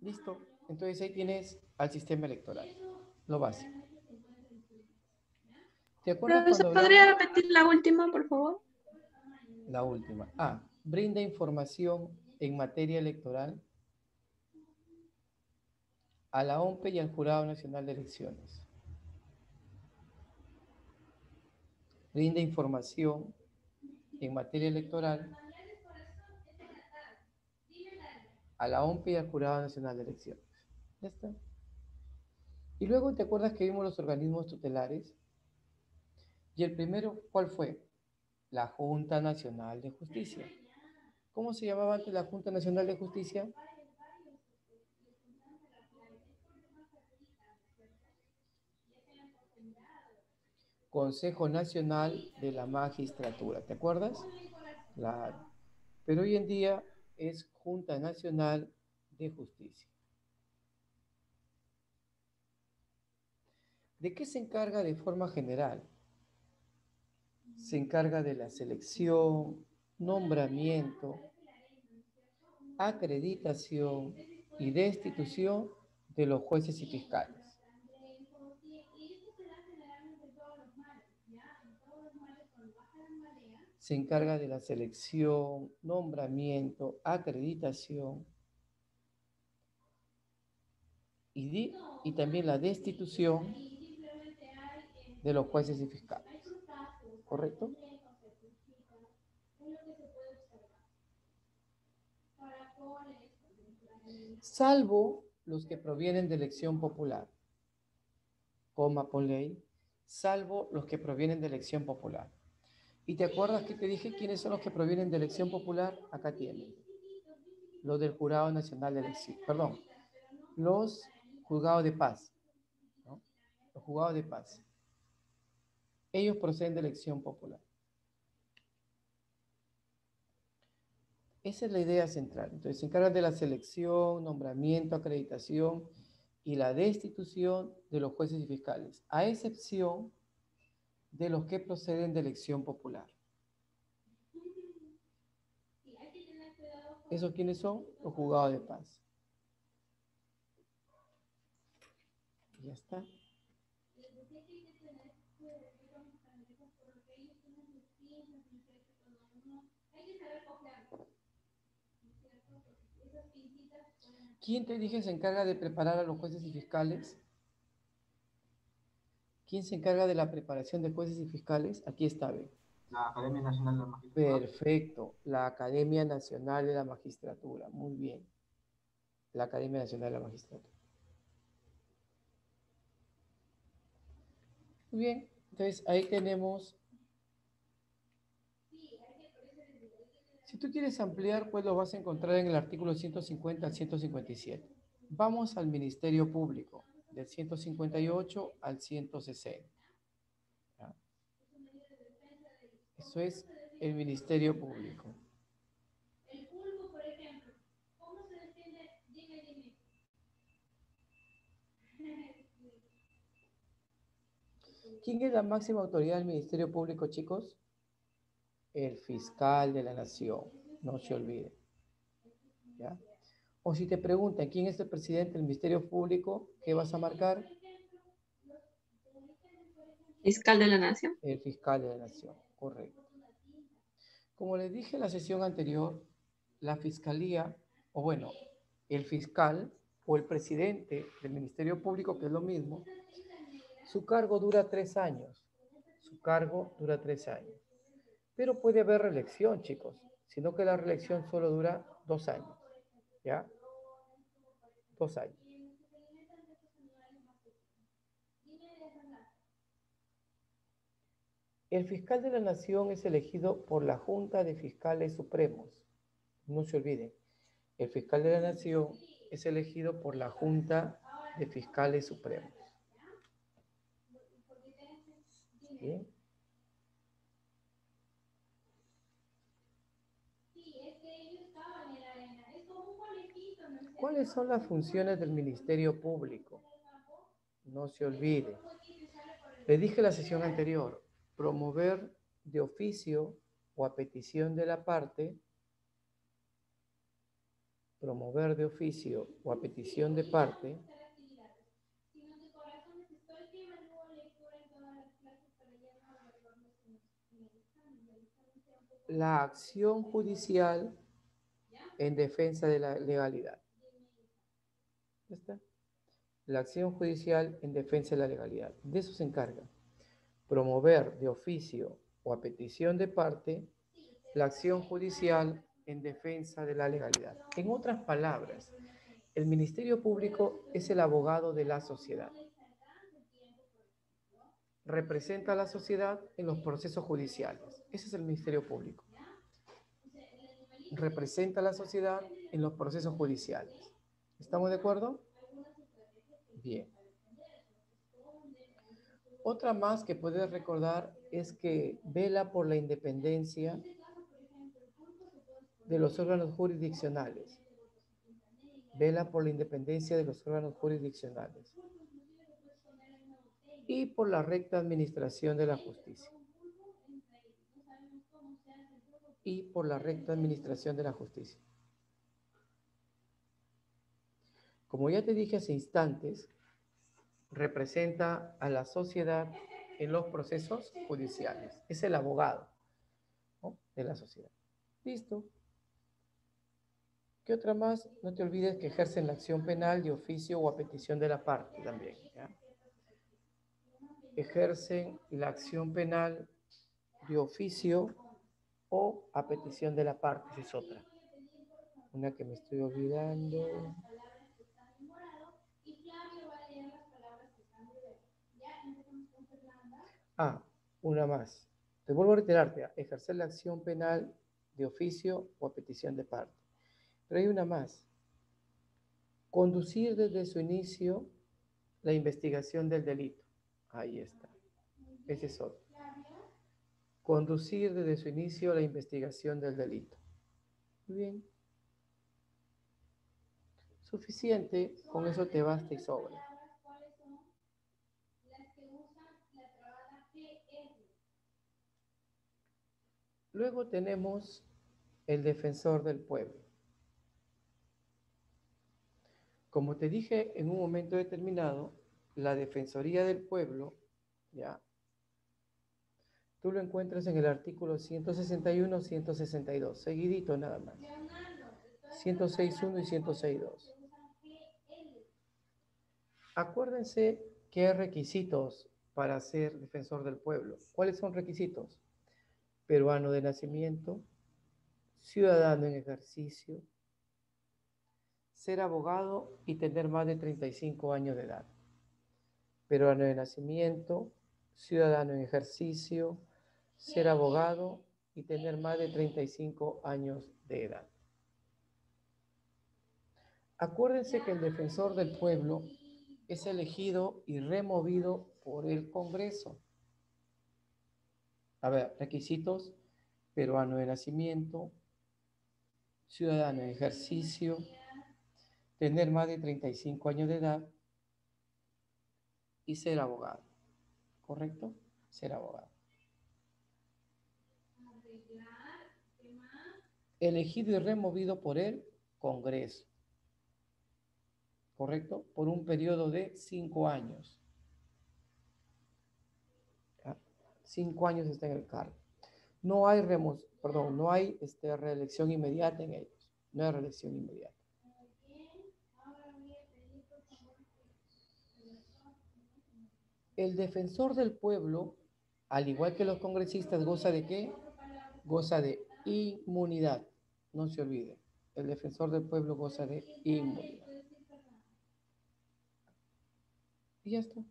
¿Listo? Entonces ahí tienes al sistema electoral, lo básico. ¿Te acuerdas Profesor, cuando ¿podría hablamos? repetir la última, por favor? La última. Brinda información en materia electoral a la OMPE y al Jurado Nacional de Elecciones. Brinda información en materia electoral a la OMPE y al Jurado Nacional de Elecciones. Ya está. Y luego, ¿te acuerdas que vimos los organismos tutelares? Y el primero, ¿cuál fue? La Junta Nacional de Justicia. ¿Cómo se llamaba antes la Junta Nacional de Justicia? Consejo Nacional de la Magistratura. ¿Te acuerdas? Claro. Pero hoy en día es Junta Nacional de Justicia. ¿De qué se encarga de forma general? Se encarga de la selección, nombramiento, acreditación y destitución de los jueces y fiscales. Se encarga de la selección, nombramiento, acreditación y también la destitución de los jueces y fiscales. ¿Correcto? Salvo los que provienen de elección popular. Coma, ponle ahí. Salvo los que provienen de elección popular. ¿Y te acuerdas que te dije quiénes son los que provienen de elección popular? Acá tienen. Los del Jurado Nacional de Elección. Perdón. Los juzgados de paz. ¿No? Los juzgados de paz. Ellos proceden de elección popular. Esa es la idea central. Entonces, se encargan de la selección, nombramiento, acreditación y la destitución de los jueces y fiscales, a excepción de los que proceden de elección popular. ¿Esos quiénes son? Los juzgados de paz. Ya está. ¿Quién te dije se encarga de preparar a los jueces y fiscales? ¿Quién se encarga de la preparación de jueces y fiscales? Aquí está, ¿ve? La Academia Nacional de la Magistratura. Perfecto. La Academia Nacional de la Magistratura. Muy bien. La Academia Nacional de la Magistratura. Muy bien. Entonces, ahí tenemos. Si tú quieres ampliar, pues lo vas a encontrar en el artículo 150 al 157. Vamos al Ministerio Público, del 158 al 160. ¿Ya? Eso es el Ministerio Público. ¿Quién es la máxima autoridad del Ministerio Público, chicos? El fiscal de la nación, no se olvide. ¿Ya? O si te preguntan quién es el presidente del Ministerio Público, ¿qué vas a marcar? Fiscal de la Nación. El fiscal de la nación, correcto. Como les dije en la sesión anterior, la fiscalía, o bueno, el fiscal o el presidente del Ministerio Público, que es lo mismo, su cargo dura 3 años. Su cargo dura 3 años. Pero puede haber reelección, chicos, sino que la reelección solo dura 2 años. ¿Ya? 2 años. El fiscal de la nación es elegido por la Junta de Fiscales Supremos. No se olviden, el fiscal de la nación es elegido por la Junta de Fiscales Supremos. ¿Bien? ¿Cuáles son las funciones del Ministerio Público? No se olvide. Les dije en la sesión anterior, promover de oficio o a petición de la parte, promover de oficio o a petición de parte, la acción judicial en defensa de la legalidad. ¿Ya está? La acción judicial en defensa de la legalidad. De eso se encarga. Promover de oficio o a petición de parte la acción judicial en defensa de la legalidad. En otras palabras, el Ministerio Público es el abogado de la sociedad. representa a la sociedad en los procesos judiciales. Ese es el Ministerio Público. Representa a la sociedad en los procesos judiciales. ¿Estamos de acuerdo? Bien. Otra más que puedes recordar es que vela por la independencia de los órganos jurisdiccionales. Vela por la independencia de los órganos jurisdiccionales y por la recta administración de la justicia. Y por la recta administración de la justicia. Como ya te dije hace instantes, representa a la sociedad en los procesos judiciales. Es el abogado, ¿no?, de la sociedad. Listo. ¿Qué otra más? No te olvides que ejercen la acción penal de oficio o a petición de la parte también, ¿ya? Ejercen la acción penal de oficio o a petición de la parte. Esa es otra. Una que me estoy olvidando. Una más. Te vuelvo a reiterarte. Ejercer la acción penal de oficio o a petición de parte. Pero hay una más. Conducir desde su inicio la investigación del delito. Ahí está. Ese es otro. Conducir desde su inicio la investigación del delito. Muy bien. Suficiente. Con eso te basta y sobra. Luego tenemos el defensor del pueblo. Como te dije en un momento determinado, la Defensoría del Pueblo, ya, tú lo encuentras en el artículo 161, 162, seguidito nada más. 106.1 y 106.2. Acuérdense que hay requisitos para ser defensor del pueblo. ¿Cuáles son requisitos? Peruano de nacimiento, ciudadano en ejercicio, ser abogado y tener más de 35 años de edad. Peruano de nacimiento, ciudadano en ejercicio, ser abogado y tener más de 35 años de edad. Acuérdense que el defensor del pueblo es elegido y removido por el Congreso. A ver, requisitos: peruano de nacimiento, ciudadano en ejercicio, tener más de 35 años de edad y ser abogado. ¿Correcto? Ser abogado. Elegido y removido por el Congreso. ¿Correcto? Por un periodo de 5 años. 5 años está en el cargo. No hay reelección inmediata en ellos. No hay reelección inmediata. El defensor del pueblo, al igual que los congresistas, goza de ¿qué? Goza de inmunidad. No se olvide. El defensor del pueblo goza de inmunidad. Y ya está.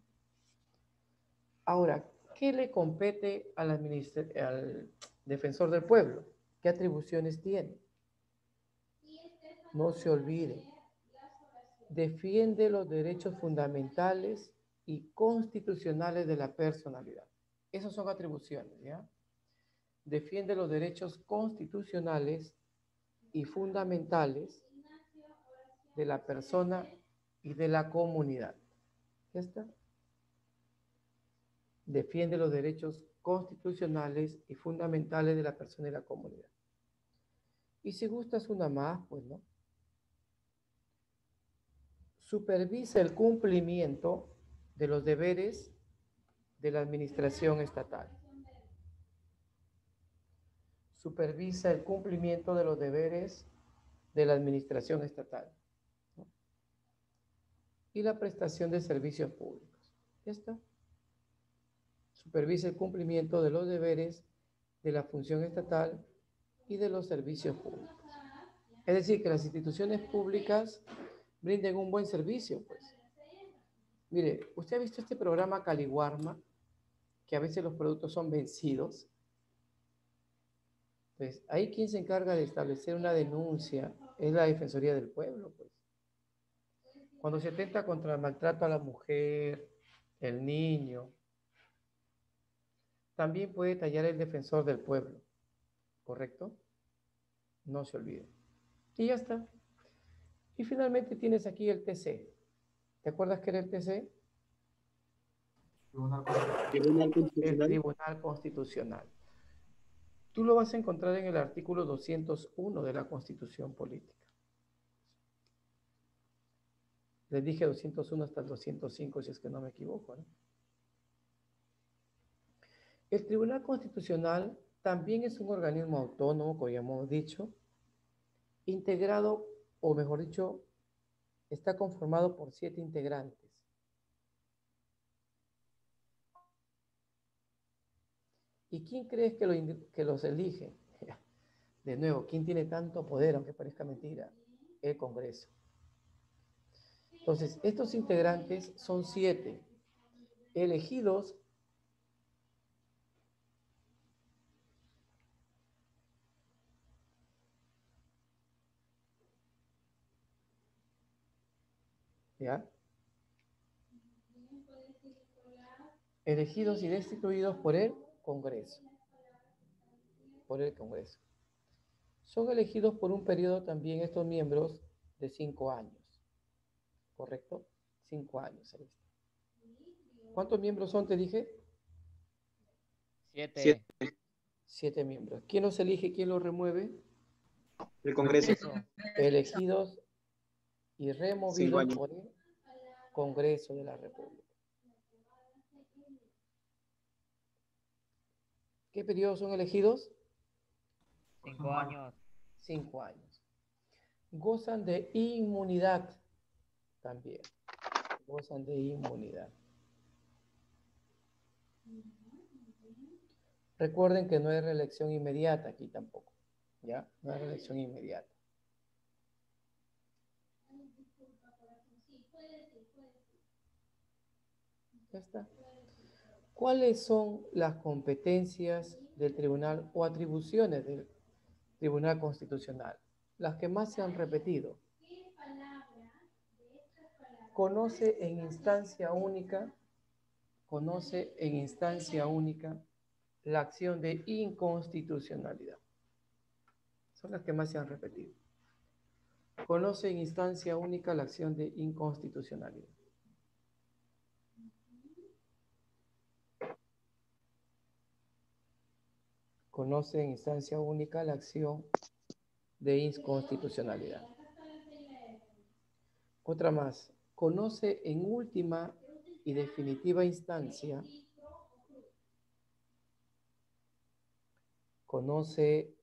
Ahora, ¿qué le compete al defensor del pueblo? ¿Qué atribuciones tiene? No se olvide. Defiende los derechos fundamentales y constitucionales de la personalidad. Esas son atribuciones, ¿ya? Defiende los derechos constitucionales y fundamentales de la persona y de la comunidad. ¿Ya está? Defiende los derechos constitucionales y fundamentales de la persona y la comunidad. Y si gustas una más, pues no. Supervisa el cumplimiento de los deberes de la administración estatal. Supervisa el cumplimiento de los deberes de la administración estatal, ¿no? Y la prestación de servicios públicos. Ya está. Supervisa el cumplimiento de los deberes de la función estatal y de los servicios públicos. Es decir, que las instituciones públicas brinden un buen servicio, pues. Mire, usted ha visto este programa Caliwarma, que a veces los productos son vencidos. Pues ahí quien se encarga de establecer una denuncia es la Defensoría del Pueblo, pues. Cuando se atenta contra el maltrato a la mujer, el niño, también puede tallar el defensor del pueblo, ¿correcto? No se olvide. Y ya está. Y finalmente tienes aquí el TC. ¿Te acuerdas qué era el TC? Tribunal Tribunal El Constitucional. Tribunal Constitucional. Tú lo vas a encontrar en el artículo 201 de la Constitución Política. Les dije 201 hasta el 205, si es que no me equivoco, ¿no? El Tribunal Constitucional también es un organismo autónomo, como ya hemos dicho, integrado, o mejor dicho, está conformado por 7 integrantes. ¿Y quién crees que los elige? De nuevo, ¿quién tiene tanto poder, aunque parezca mentira? El Congreso. Entonces, estos integrantes son 7, elegidos ¿ya? Elegidos y destituidos por el Congreso. Por el Congreso. Son elegidos por un periodo también estos miembros de 5 años. ¿Correcto? 5 años. ¿Cuántos miembros son, te dije? 7. 7 miembros. ¿Quién los elige? ¿Quién los remueve? El Congreso. Elegidos y 5 removidos años. por el Congreso de la República. ¿Qué periodos son elegidos? 5 años. 5 años. Gozan de inmunidad también. Gozan de inmunidad. Recuerden que no hay reelección inmediata aquí tampoco. ¿Ya? No hay reelección inmediata. Ya está. ¿Cuáles son las competencias del tribunal o atribuciones del Tribunal Constitucional? Las que más se han repetido. Conoce en instancia única la acción de inconstitucionalidad. Son las que más se han repetido. Conoce en instancia única la acción de inconstitucionalidad. Conoce en instancia única la acción de inconstitucionalidad. Otra más. Conoce en última y definitiva instancia. Conoce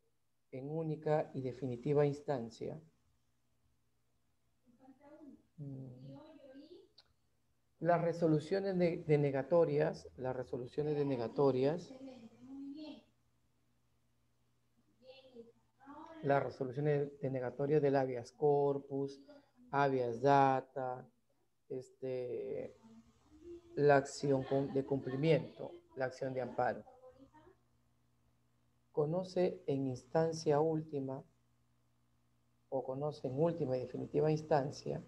en única y definitiva instancia las resoluciones denegatorias, del habeas corpus, habeas data, la acción de cumplimiento, la acción de amparo. Conoce en instancia última o conoce en última y definitiva instancia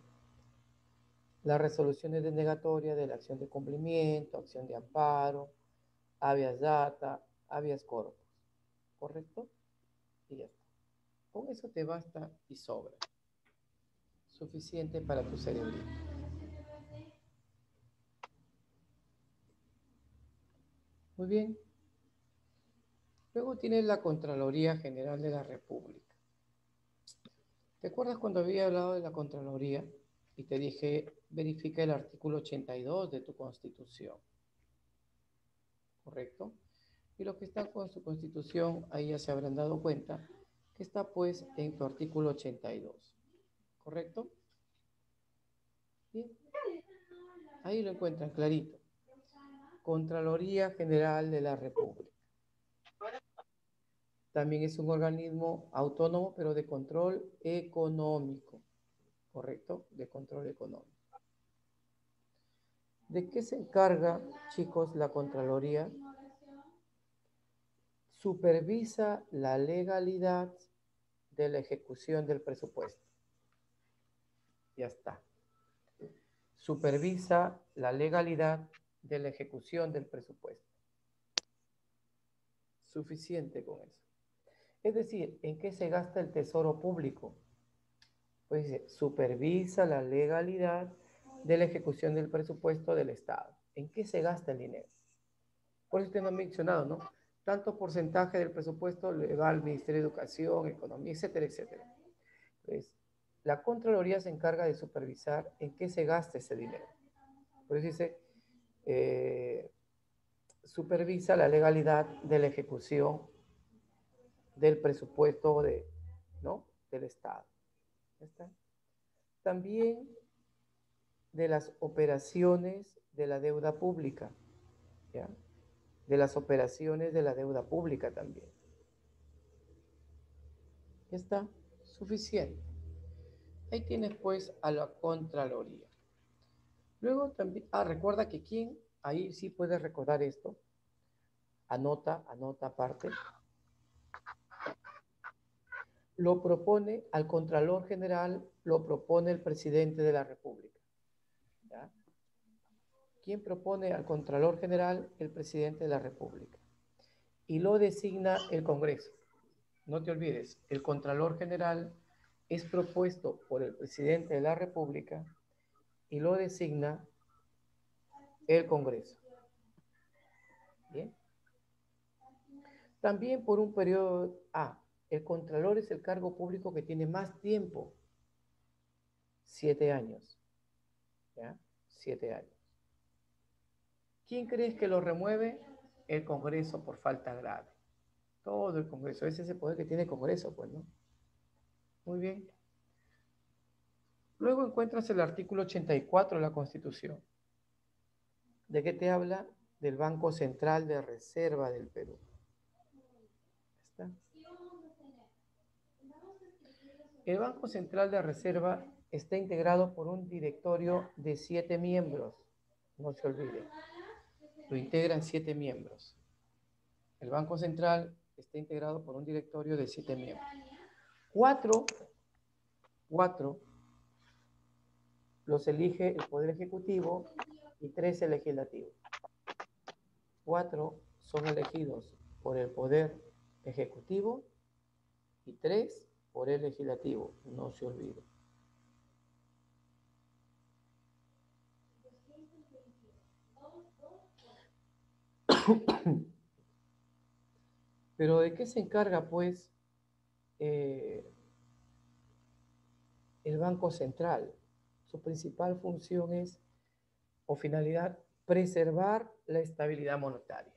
las resoluciones denegatorias de la acción de cumplimiento, acción de amparo, habeas data, habeas corpus. ¿Correcto? Y ya está. Con eso te basta y sobra. Suficiente para tu cerebrito. Muy bien. Luego tienes la Contraloría General de la República. ¿Te acuerdas cuando había hablado de la Contraloría y te dije, verifica el artículo 82 de tu Constitución? ¿Correcto? Y los que están con su Constitución, ahí ya se habrán dado cuenta que está pues en tu artículo 82. ¿Correcto? Bien. Ahí lo encuentran clarito. Contraloría General de la República. También es un organismo autónomo, pero de control económico. ¿Correcto? De control económico. ¿De qué se encarga, chicos, la Contraloría supervisa la legalidad de la ejecución del presupuesto. Ya está. Supervisa la legalidad de la ejecución del presupuesto. Suficiente con eso. Es decir, ¿en qué se gasta el tesoro público? Pues dice, supervisa la legalidad de la ejecución del presupuesto del Estado. ¿En qué se gasta el dinero? Por eso usted no ha mencionado, ¿no? Tanto porcentaje del presupuesto le va al Ministerio de Educación, Economía, etcétera, etcétera. Pues, la Contraloría se encarga de supervisar en qué se gasta ese dinero. Por eso dice, supervisa la legalidad de la ejecución del presupuesto ¿no? del Estado. ¿Ya está? También de las operaciones de la deuda pública, ¿ya? De las operaciones de la deuda pública también. Ya está, suficiente. Ahí tienes pues a la Contraloría. Luego también, recuerda que quién, ahí sí puedes recordar esto. Anota aparte. Lo propone al Contralor General, lo propone el Presidente de la República. ¿Ya? ¿Quién propone al Contralor General? El Presidente de la República. Y lo designa el Congreso. No te olvides, el Contralor General es propuesto por el Presidente de la República y lo designa el Congreso. Bien. También por un periodo el Contralor es el cargo público que tiene más tiempo. 7 años. ¿Ya? 7 años. ¿Quién crees que lo remueve? El Congreso por falta grave. Todo el Congreso. Ese es el poder que tiene el Congreso, pues, ¿no? Muy bien. Luego encuentras el artículo 84 de la Constitución. ¿De qué te habla? Del Banco Central de Reserva del Perú. ¿Está? El Banco Central de Reserva está integrado por un directorio de 7 miembros. No se olvide. Lo integran 7 miembros. El Banco Central está integrado por un directorio de 7 miembros. 4 los elige el Poder Ejecutivo y 3 el Legislativo. 4 son elegidos por el Poder Ejecutivo y 3 por el Legislativo. No se olvide. Pero ¿de qué se encarga, pues, el Banco Central? Su principal función es, o finalidad, preservar la estabilidad monetaria.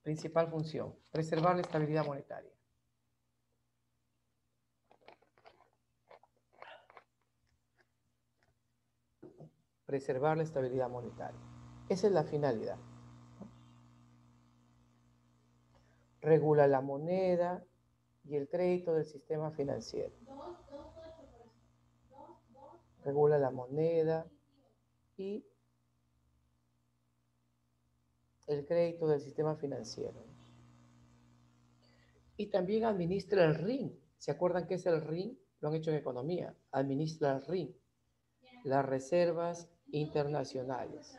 Principal función, preservar la estabilidad monetaria. Preservar la estabilidad monetaria. Esa es la finalidad. Regula la moneda y el crédito del sistema financiero. Regula la moneda y el crédito del sistema financiero. Y también administra el RIN. ¿Se acuerdan qué es el RIN? Lo han hecho en economía. Administra el RIN. Las reservas internacionales.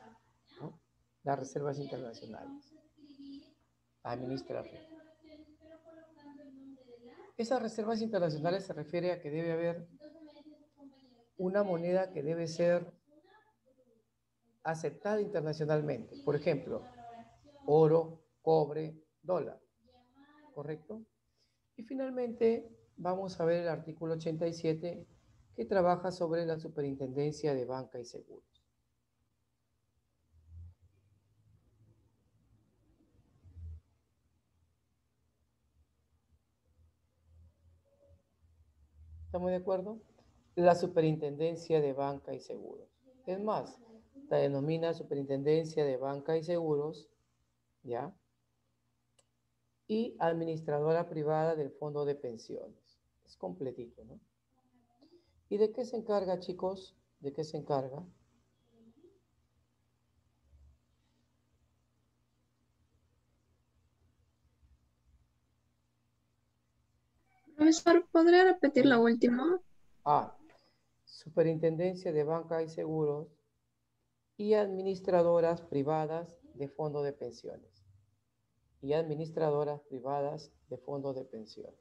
¿No? Las reservas internacionales. Administra el RIN. Esas reservas internacionales se refiere a que debe haber una moneda que debe ser aceptada internacionalmente. Por ejemplo, oro, cobre, dólar. ¿Correcto? Y finalmente vamos a ver el artículo 87 que trabaja sobre la Superintendencia de Banca y Seguros. ¿Estamos de acuerdo? La Superintendencia de Banca y Seguros. Es más, la denomina Superintendencia de Banca y Seguros, ¿ya? Y administradora privada del Fondo de Pensiones. Es completito, ¿no? ¿Y de qué se encarga, chicos? ¿De qué se encarga? Profesor, ¿podría repetir la última? A. Superintendencia de Banca y Seguros y administradoras privadas de fondo de pensiones. Y administradoras privadas de fondo de pensiones.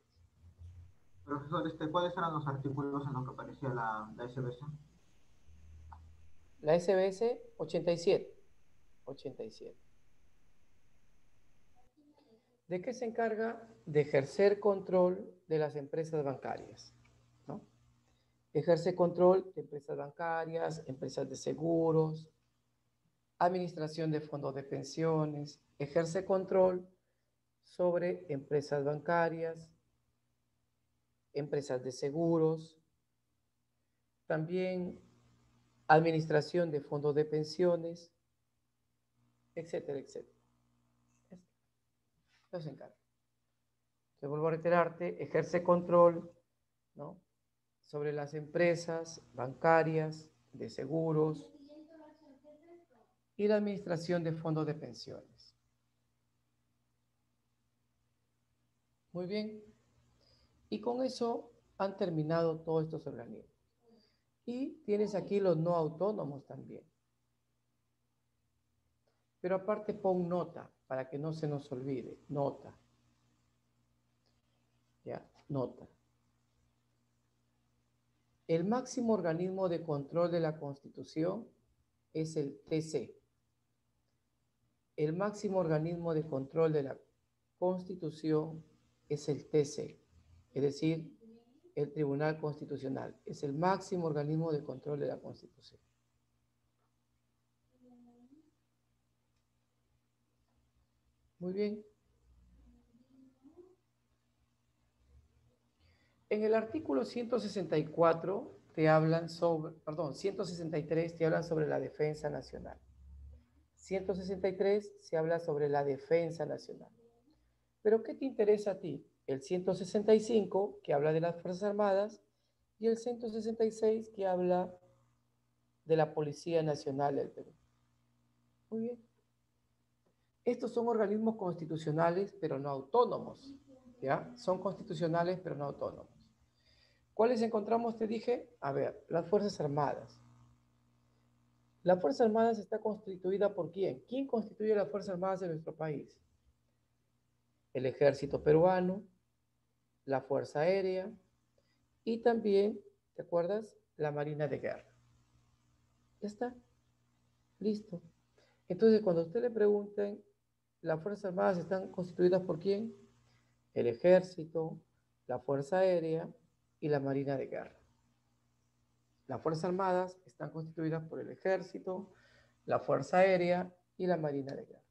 Profesor, ¿cuáles eran los artículos en los que aparecía la SBS? La SBS 87. 87. ¿De qué se encarga? De ejercer control de las empresas bancarias, ¿no? Ejerce control de empresas bancarias, empresas de seguros, administración de fondos de pensiones, ejerce control sobre empresas bancarias, empresas de seguros, también administración de fondos de pensiones, etcétera, etcétera. Eso se encarga. Te vuelvo a reiterarte, ejerce control, ¿no?, sobre las empresas bancarias, de seguros y la administración de fondos de pensiones. Muy bien. Y con eso han terminado todos estos organismos. Y tienes aquí los no autónomos también. Pero aparte pon nota, para que no se nos olvide. Nota. Ya, nota. El máximo organismo de control de la Constitución es el TC. El máximo organismo de control de la Constitución es el TC, es decir, el Tribunal Constitucional. Es el máximo organismo de control de la Constitución. Muy bien. En el artículo 164 te hablan sobre, 163 te hablan sobre la defensa nacional. 163 se habla sobre la defensa nacional. ¿Pero qué te interesa a ti? El 165, que habla de las Fuerzas Armadas, y el 166, que habla de la Policía Nacional del Perú. Muy bien. Estos son organismos constitucionales, pero no autónomos. ¿Ya? Son constitucionales, pero no autónomos. ¿Cuáles encontramos? Te dije, a ver, las Fuerzas Armadas. ¿La Fuerza Armada está constituida por quién? ¿Quién constituye las Fuerzas Armadas de nuestro país? El Ejército Peruano, la Fuerza Aérea y también, ¿te acuerdas? La Marina de Guerra. Ya está. Listo. Entonces, cuando a usted le pregunten, ¿las Fuerzas Armadas están constituidas por quién? El Ejército, la Fuerza Aérea y la Marina de Guerra. Las Fuerzas Armadas están constituidas por el Ejército, la Fuerza Aérea y la Marina de Guerra.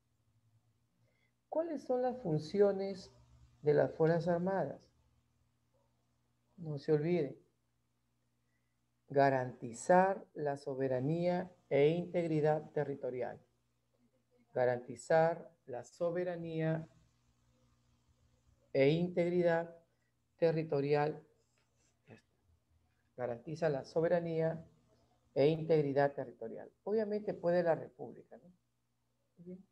¿Cuáles son las funciones de las Fuerzas Armadas? No se olvide. Garantizar la soberanía e integridad territorial. Garantizar la soberanía e integridad territorial. Garantiza la soberanía e integridad territorial. Obviamente puede la República, ¿no? Bien.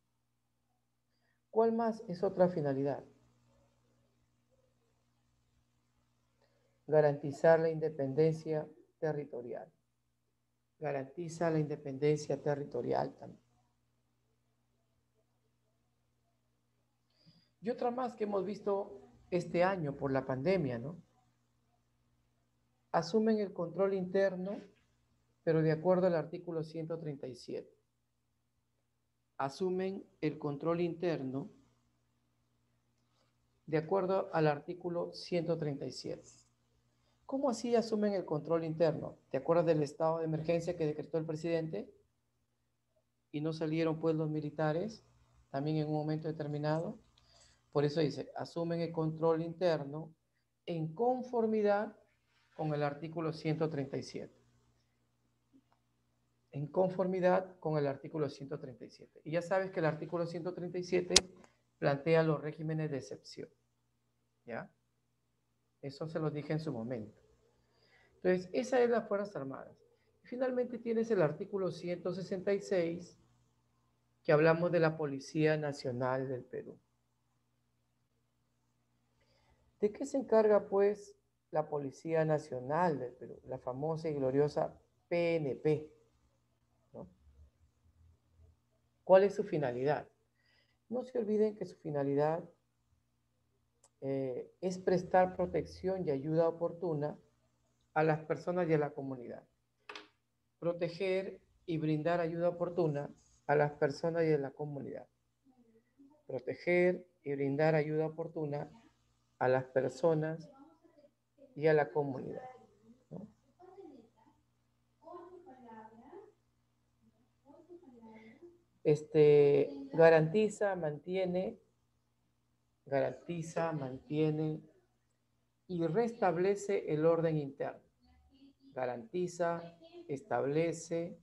¿Cuál más es otra finalidad? Garantizar la independencia territorial. Garantiza la independencia territorial también. Y otra más que hemos visto este año por la pandemia, ¿no? Asumen el control interno, pero de acuerdo al artículo 137. Asumen el control interno de acuerdo al artículo 137. ¿Cómo así asumen el control interno? ¿Te acuerdas del estado de emergencia que decretó el presidente? Y no salieron pues los militares, también en un momento determinado. Por eso dice, asumen el control interno en conformidad con el artículo 137. En conformidad con el artículo 137. Y ya sabes que el artículo 137 plantea los regímenes de excepción. ¿Ya? Eso se lo dije en su momento. Entonces, esa es las Fuerzas Armadas. Finalmente tienes el artículo 166, que hablamos de la Policía Nacional del Perú. ¿De qué se encarga, pues, la Policía Nacional del Perú? La famosa y gloriosa PNP, ¿no? ¿Cuál es su finalidad? No se olviden que su finalidad es prestar protección y ayuda oportuna a las personas y a la comunidad. Proteger y brindar ayuda oportuna a las personas y a la comunidad. Proteger y brindar ayuda oportuna a las personas y a la comunidad, ¿no? Garantiza, mantiene y restablece el orden interno. Garantiza, establece,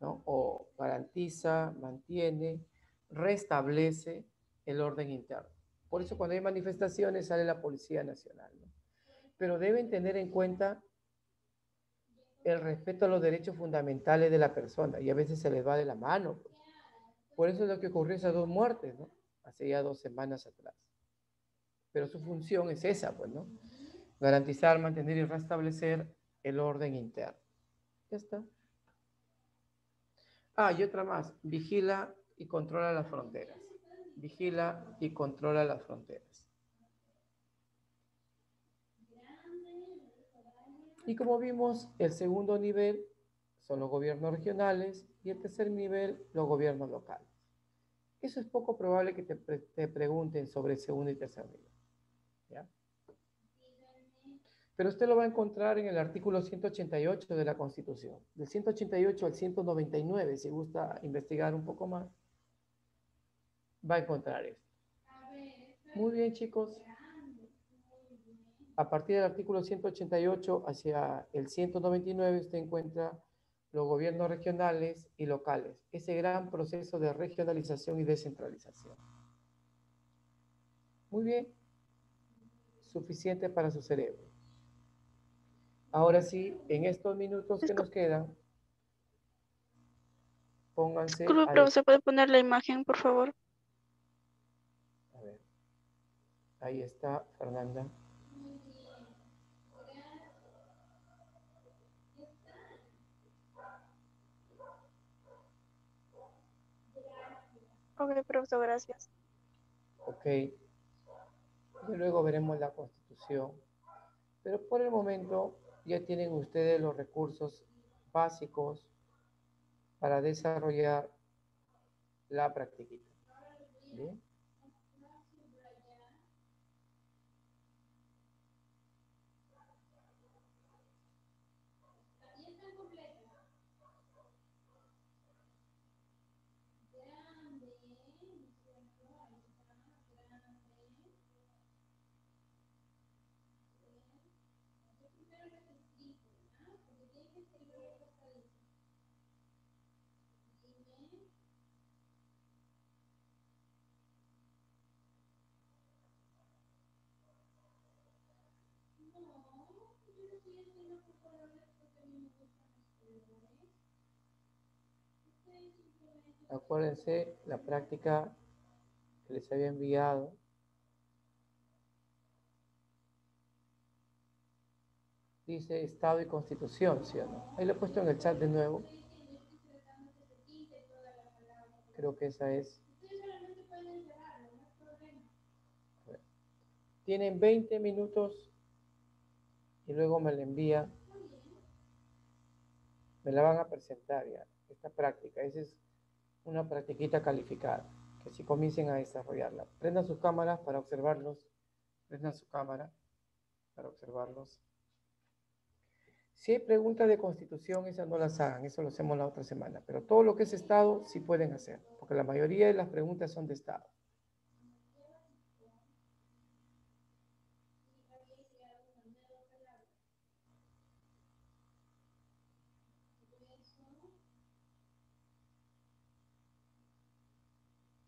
¿no? O garantiza, mantiene, restablece el orden interno. Por eso cuando hay manifestaciones sale la Policía Nacional, ¿no? Pero deben tener en cuenta el respeto a los derechos fundamentales de la persona y a veces se les va de la mano, pues. Por eso es lo que ocurrió esas 2 muertes, ¿no? Hace ya 2 semanas atrás. Pero su función es esa, pues, ¿no? Garantizar, mantener y restablecer el orden interno. Ya está. Ah, y otra más. Vigila y controla las fronteras. Vigila y controla las fronteras. Y como vimos, el segundo nivel son los gobiernos regionales y el tercer nivel, los gobiernos locales. Eso es poco probable que te pregunten sobre el segundo y tercer nivel, ¿ya? Pero usted lo va a encontrar en el artículo 188 de la Constitución, del 188 al 199, si gusta investigar un poco más, va a encontrar esto. Muy bien, chicos. A partir del artículo 188 hacia el 199 usted encuentra los gobiernos regionales y locales, ese gran proceso de regionalización y descentralización. Muy bien, suficiente para su cerebro. Ahora sí, en estos minutos que nos quedan, pónganse Disculpe, pero ¿se puede poner la imagen, por favor? A ver, ahí está Fernanda. Ok, profesor, gracias. Ok, y luego veremos la Constitución, pero por el momento ya tienen ustedes los recursos básicos para desarrollar la practiquita. ¿Bien? Acuérdense la práctica que les había enviado. Dice Estado y Constitución, ¿sí o no? Ahí lo he puesto en el chat de nuevo. Creo que esa es. Tienen 20 minutos y luego me la envía. Me la van a presentar ya, esta práctica. Esa es una practiquita calificada, que si comiencen a desarrollarla. Prendan sus cámaras para observarlos. Prendan su cámara para observarlos. Si hay preguntas de Constitución, esas no las hagan, eso lo hacemos la otra semana. Pero todo lo que es Estado, sí pueden hacer, porque la mayoría de las preguntas son de Estado.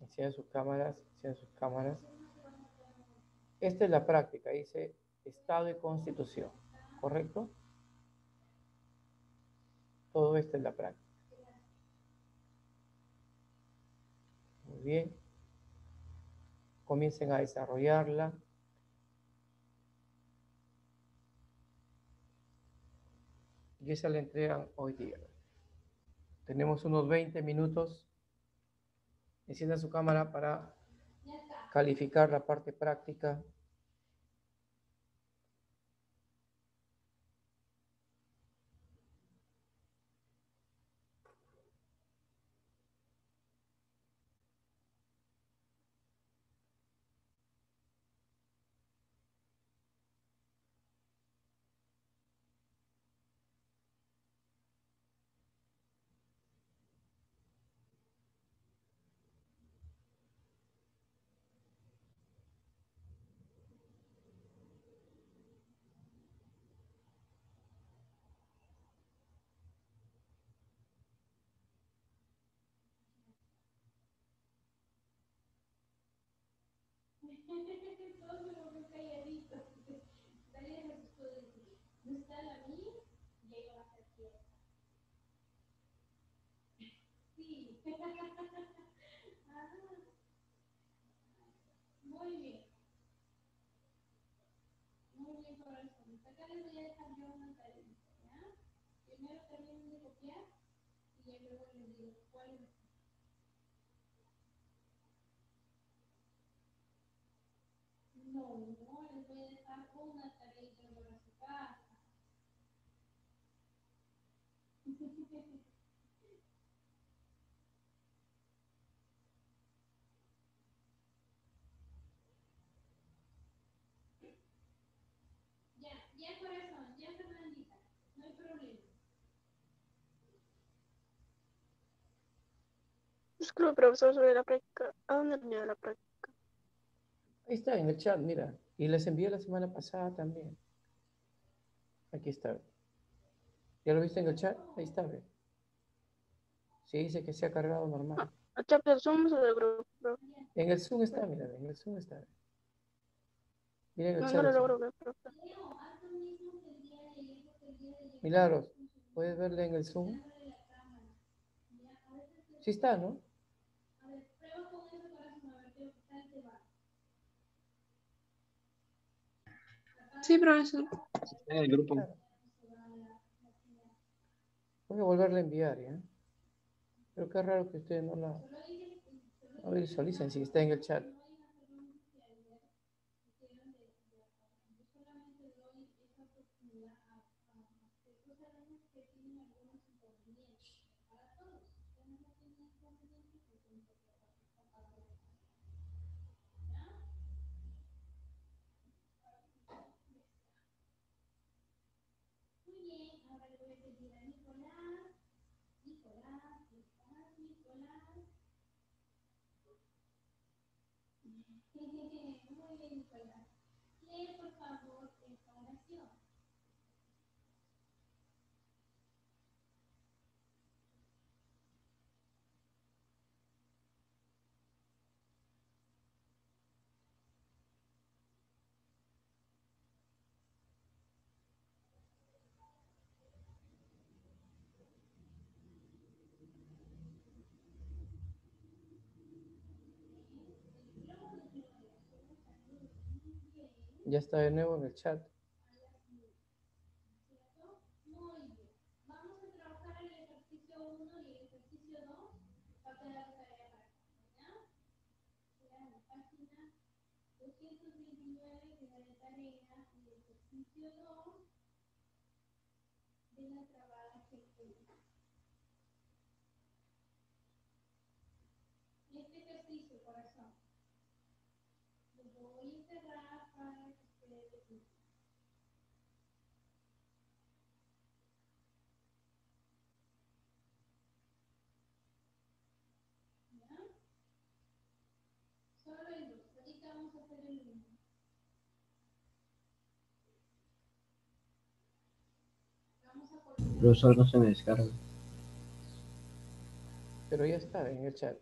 Enciendan sus cámaras, enciendan sus cámaras. Esta es la práctica, dice Estado y Constitución, ¿correcto? Todo esto es la práctica. Muy bien. Comiencen a desarrollarla. y esa la entregan hoy día. Tenemos unos 20 minutos. Enciendan su cámara para calificar la parte práctica. Disculpe, profesor, sobre la práctica. ¿A dónde venía la práctica? Ahí está, en el chat, mira. Y les envié la semana pasada también. Aquí está. ¿Ya lo viste en el chat? Ahí está, ve. Sí, dice que se ha cargado normal. ¿El chat del Zoom o del grupo? En el Zoom está, mira, en el Zoom está. Mira en el No, chat. no lo del Zoom. logro ver, profesor. Milagros, ¿puedes verle en el Zoom? Sí está, ¿no? Sí, profesor. En el grupo. Voy a volverle a enviar, ¿ya? Pero qué raro que ustedes no la visualicen si está en el chat. Ya está de nuevo en el chat. Profesor, no se me descarga. Pero ya está en el chat.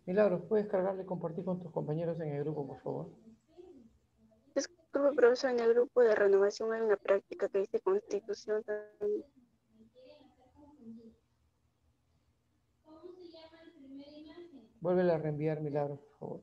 Milagros, ¿puedes cargarle y compartir con tus compañeros en el grupo, por favor? Disculpe, profesor, en el grupo de renovación hay una práctica que dice Constitución también. Vuélvele a reenviar, Milagros, por favor.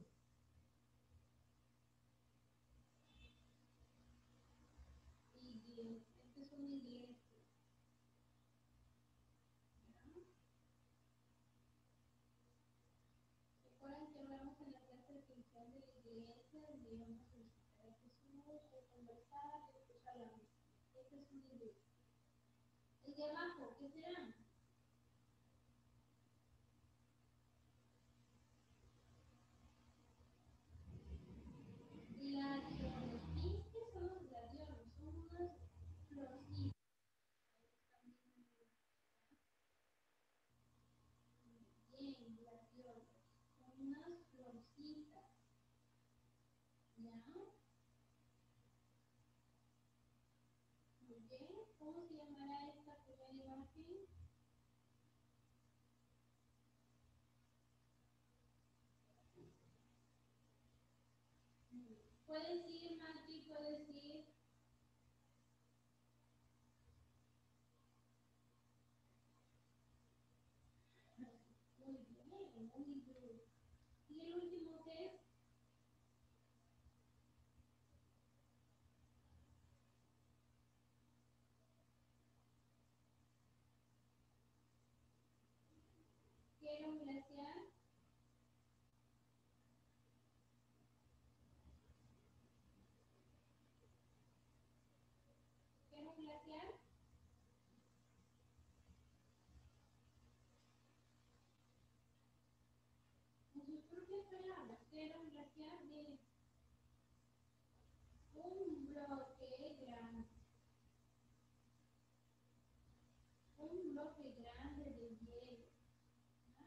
de abajo, ¿qué serán? Gladiolos. ¿Y qué son los gladiolos? Son unas florcitas. Bien, gladiolos. Son unas florcitas. ¿Ya? Muy bien. ¿Cómo se llamará esta primera imagen? Puedes ir, Mati, puedes ir. Muy bien, muy bien. ¿Y el último qué es? ¿Qué era un glaciar? ¿Qué era un glaciar? En sus propias palabras, ¿qué era un glaciar? De un bloque grande. Un bloque grande de hielo. ¿No?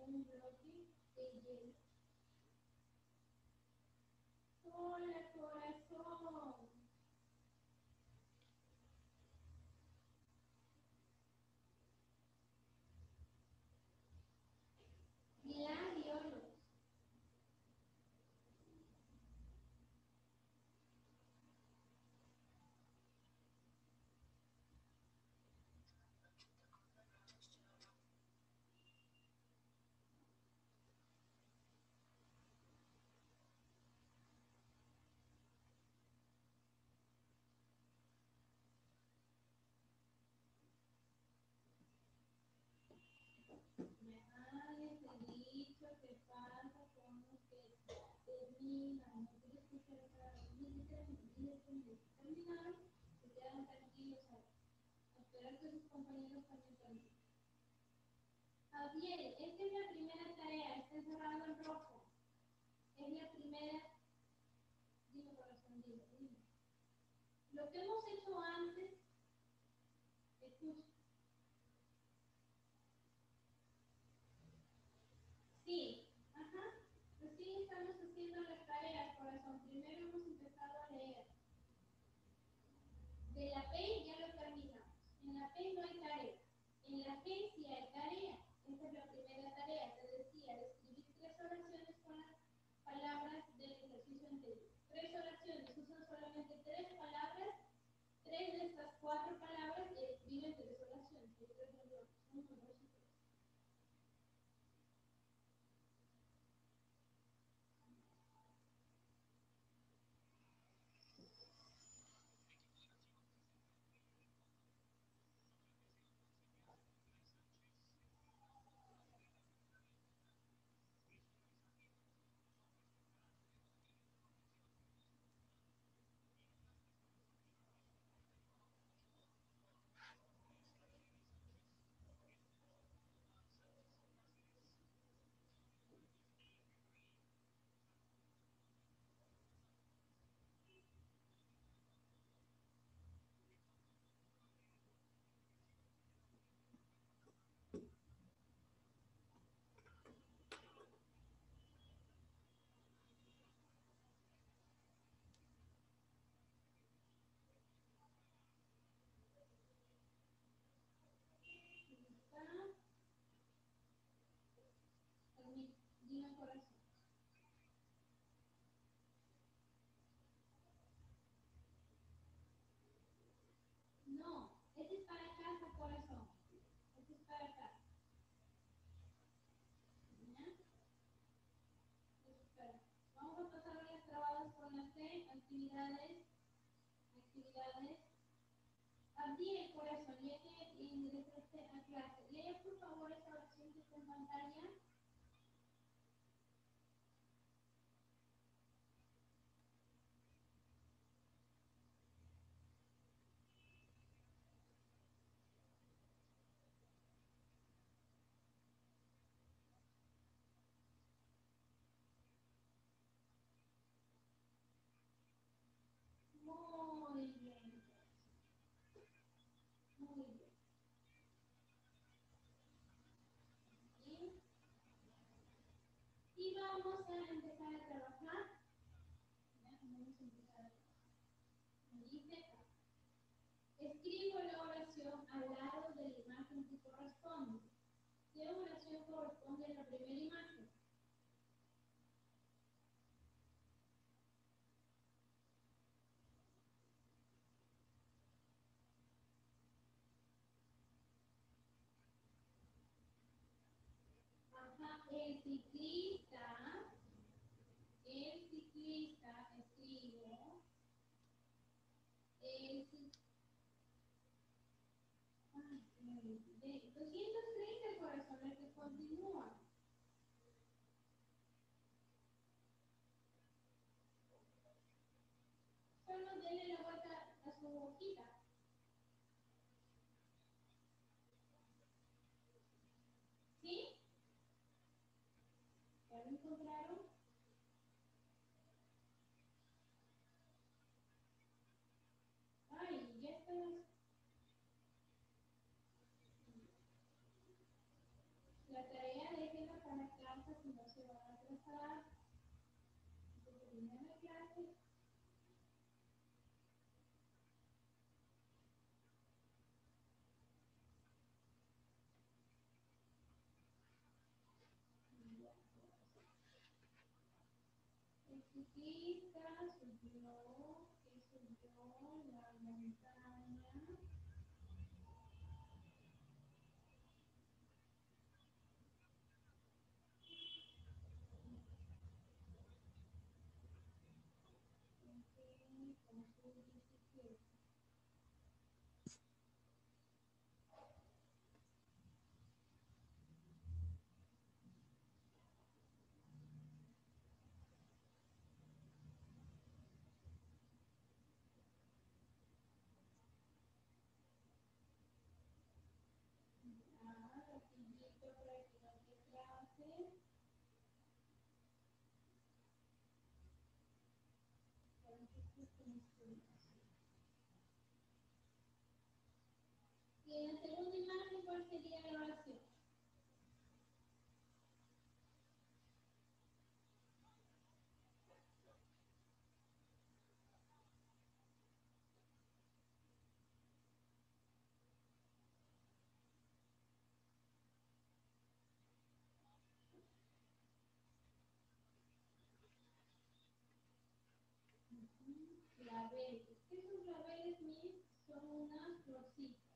Un bloque de hielo. Hola, corazón. Gladiolos. Ya les he dicho que pasa con los que terminan. No quiero escuchar cada terminaron, se quedan tranquilos a esperar que sus compañeros también terminen. Javier, esta es la primera tarea, está encerrado en rojo. Es la primera. Dime, corazón, dime. Lo que hemos hecho antes, escucha. Sí, ajá. Recién estamos haciendo las tareas, corazón. Primero hemos empezado a leer. De la P ya lo terminamos. En la P no hay tarea. En la G sí hay tarea. Esta es la primera tarea. Te decía, describir 3 oraciones con las palabras del ejercicio anterior. 3 oraciones, usan solamente 3 palabras. 3 de estas 4 palabras y escriben 3 oraciones. Hay 3 renglones. Un número y 3. Dime, corazón. No, este es para casa, corazón. Este es para casa. ¿Ya? Este es para. Vamos a pasar a las trabadas con la C, actividades. Abrí el corazón, ya que ingresaste a clase. Lea por favor esta oración que está en pantalla. vamos a empezar a trabajar. Ya, vamos a empezar a trabajar. Dice acá. Escribo la oración al lado de la imagen que corresponde. ¿Qué oración corresponde a la primera imagen? Ajá, el ciclista, escribo, el ciclista. Ay, me olvidé. 230 corazones que continúan. Solo denle la vuelta a su hojita. ¿Sí? ¿Ya lo encontraron? Ay, ya está. La tarea déjenla para clase, si no se van a atrasar. Se termina la clase. El ciclista subió, que subió la montaña. Con su bicicleta. Rapidito para que no te clase. Y en la segunda imagen, ¿cuál sería la oración? Claveles. ¿Qué son claveles, Miss? Son unas florcitas.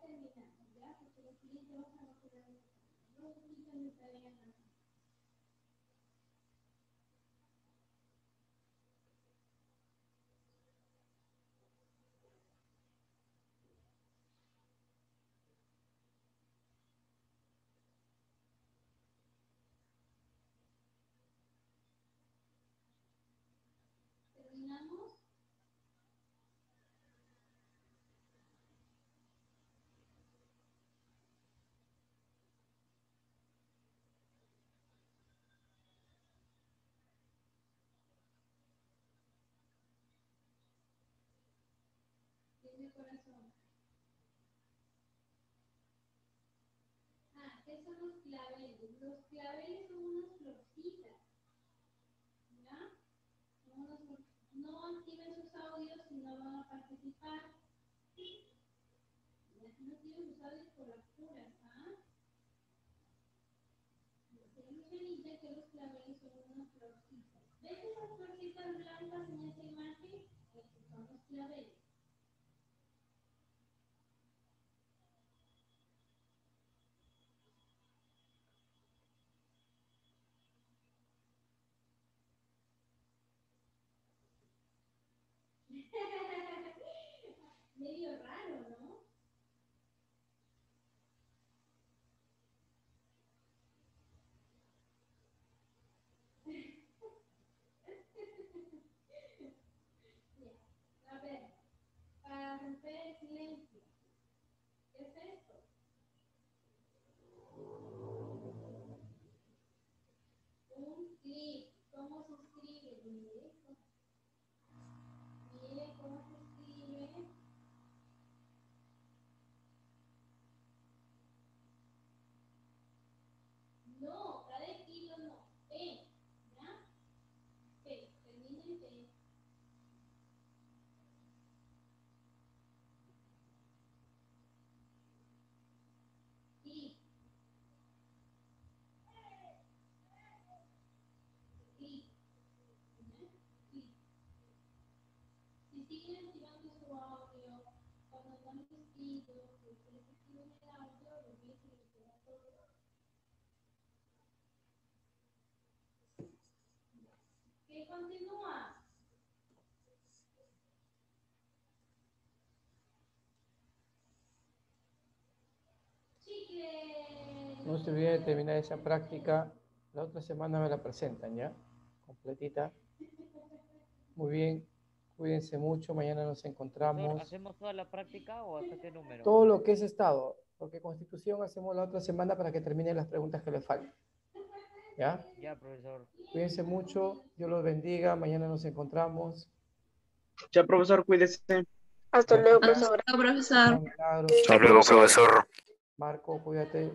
Terminamos, ¿ya? Porque los siguientes vamos a poder no duplican mi tarea nada. ese corazón. Ah, ¿qué son los claveles? Los claveles son unas florcitas. ¿Ya? Son unas florcitas. No activen sus audios si no van a participar. No activen sus audios por las puras, ¿ah? Dice que los claveles son unas florcitas. ¿Ves esas florcitas blancas en esa imagen? Estos son los claveles. Medio raro, ¿no? A ver, para romper el silencio, ¿qué es esto? Un clip. ¿Cómo se escribe? Mire cómo se escribe. No, cada kilo no. P, ¿ya? P, termina en P. Clip. Clip. ¿Ya? Clip. Si siguen activando su audio, cuando están vestidos, si ustedes activan el audio, lo ven y les queda todo. ¿Qué continúa? Chicle. No se olviden de terminar esa práctica. La otra semana me la presentan, ¿ya? Completita. Muy bien. Cuídense mucho. Mañana nos encontramos. ¿Hacemos toda la práctica o hasta qué número? Todo lo que es estado. Porque Constitución hacemos la otra semana para que terminen las preguntas que les faltan. ¿Ya? Ya, profesor. Cuídense mucho. Dios los bendiga. Mañana nos encontramos. Ya, profesor, cuídese. Hasta luego, Hasta profesor. luego, profesor. Milagros. Hasta luego, profesor. Marco, cuídate.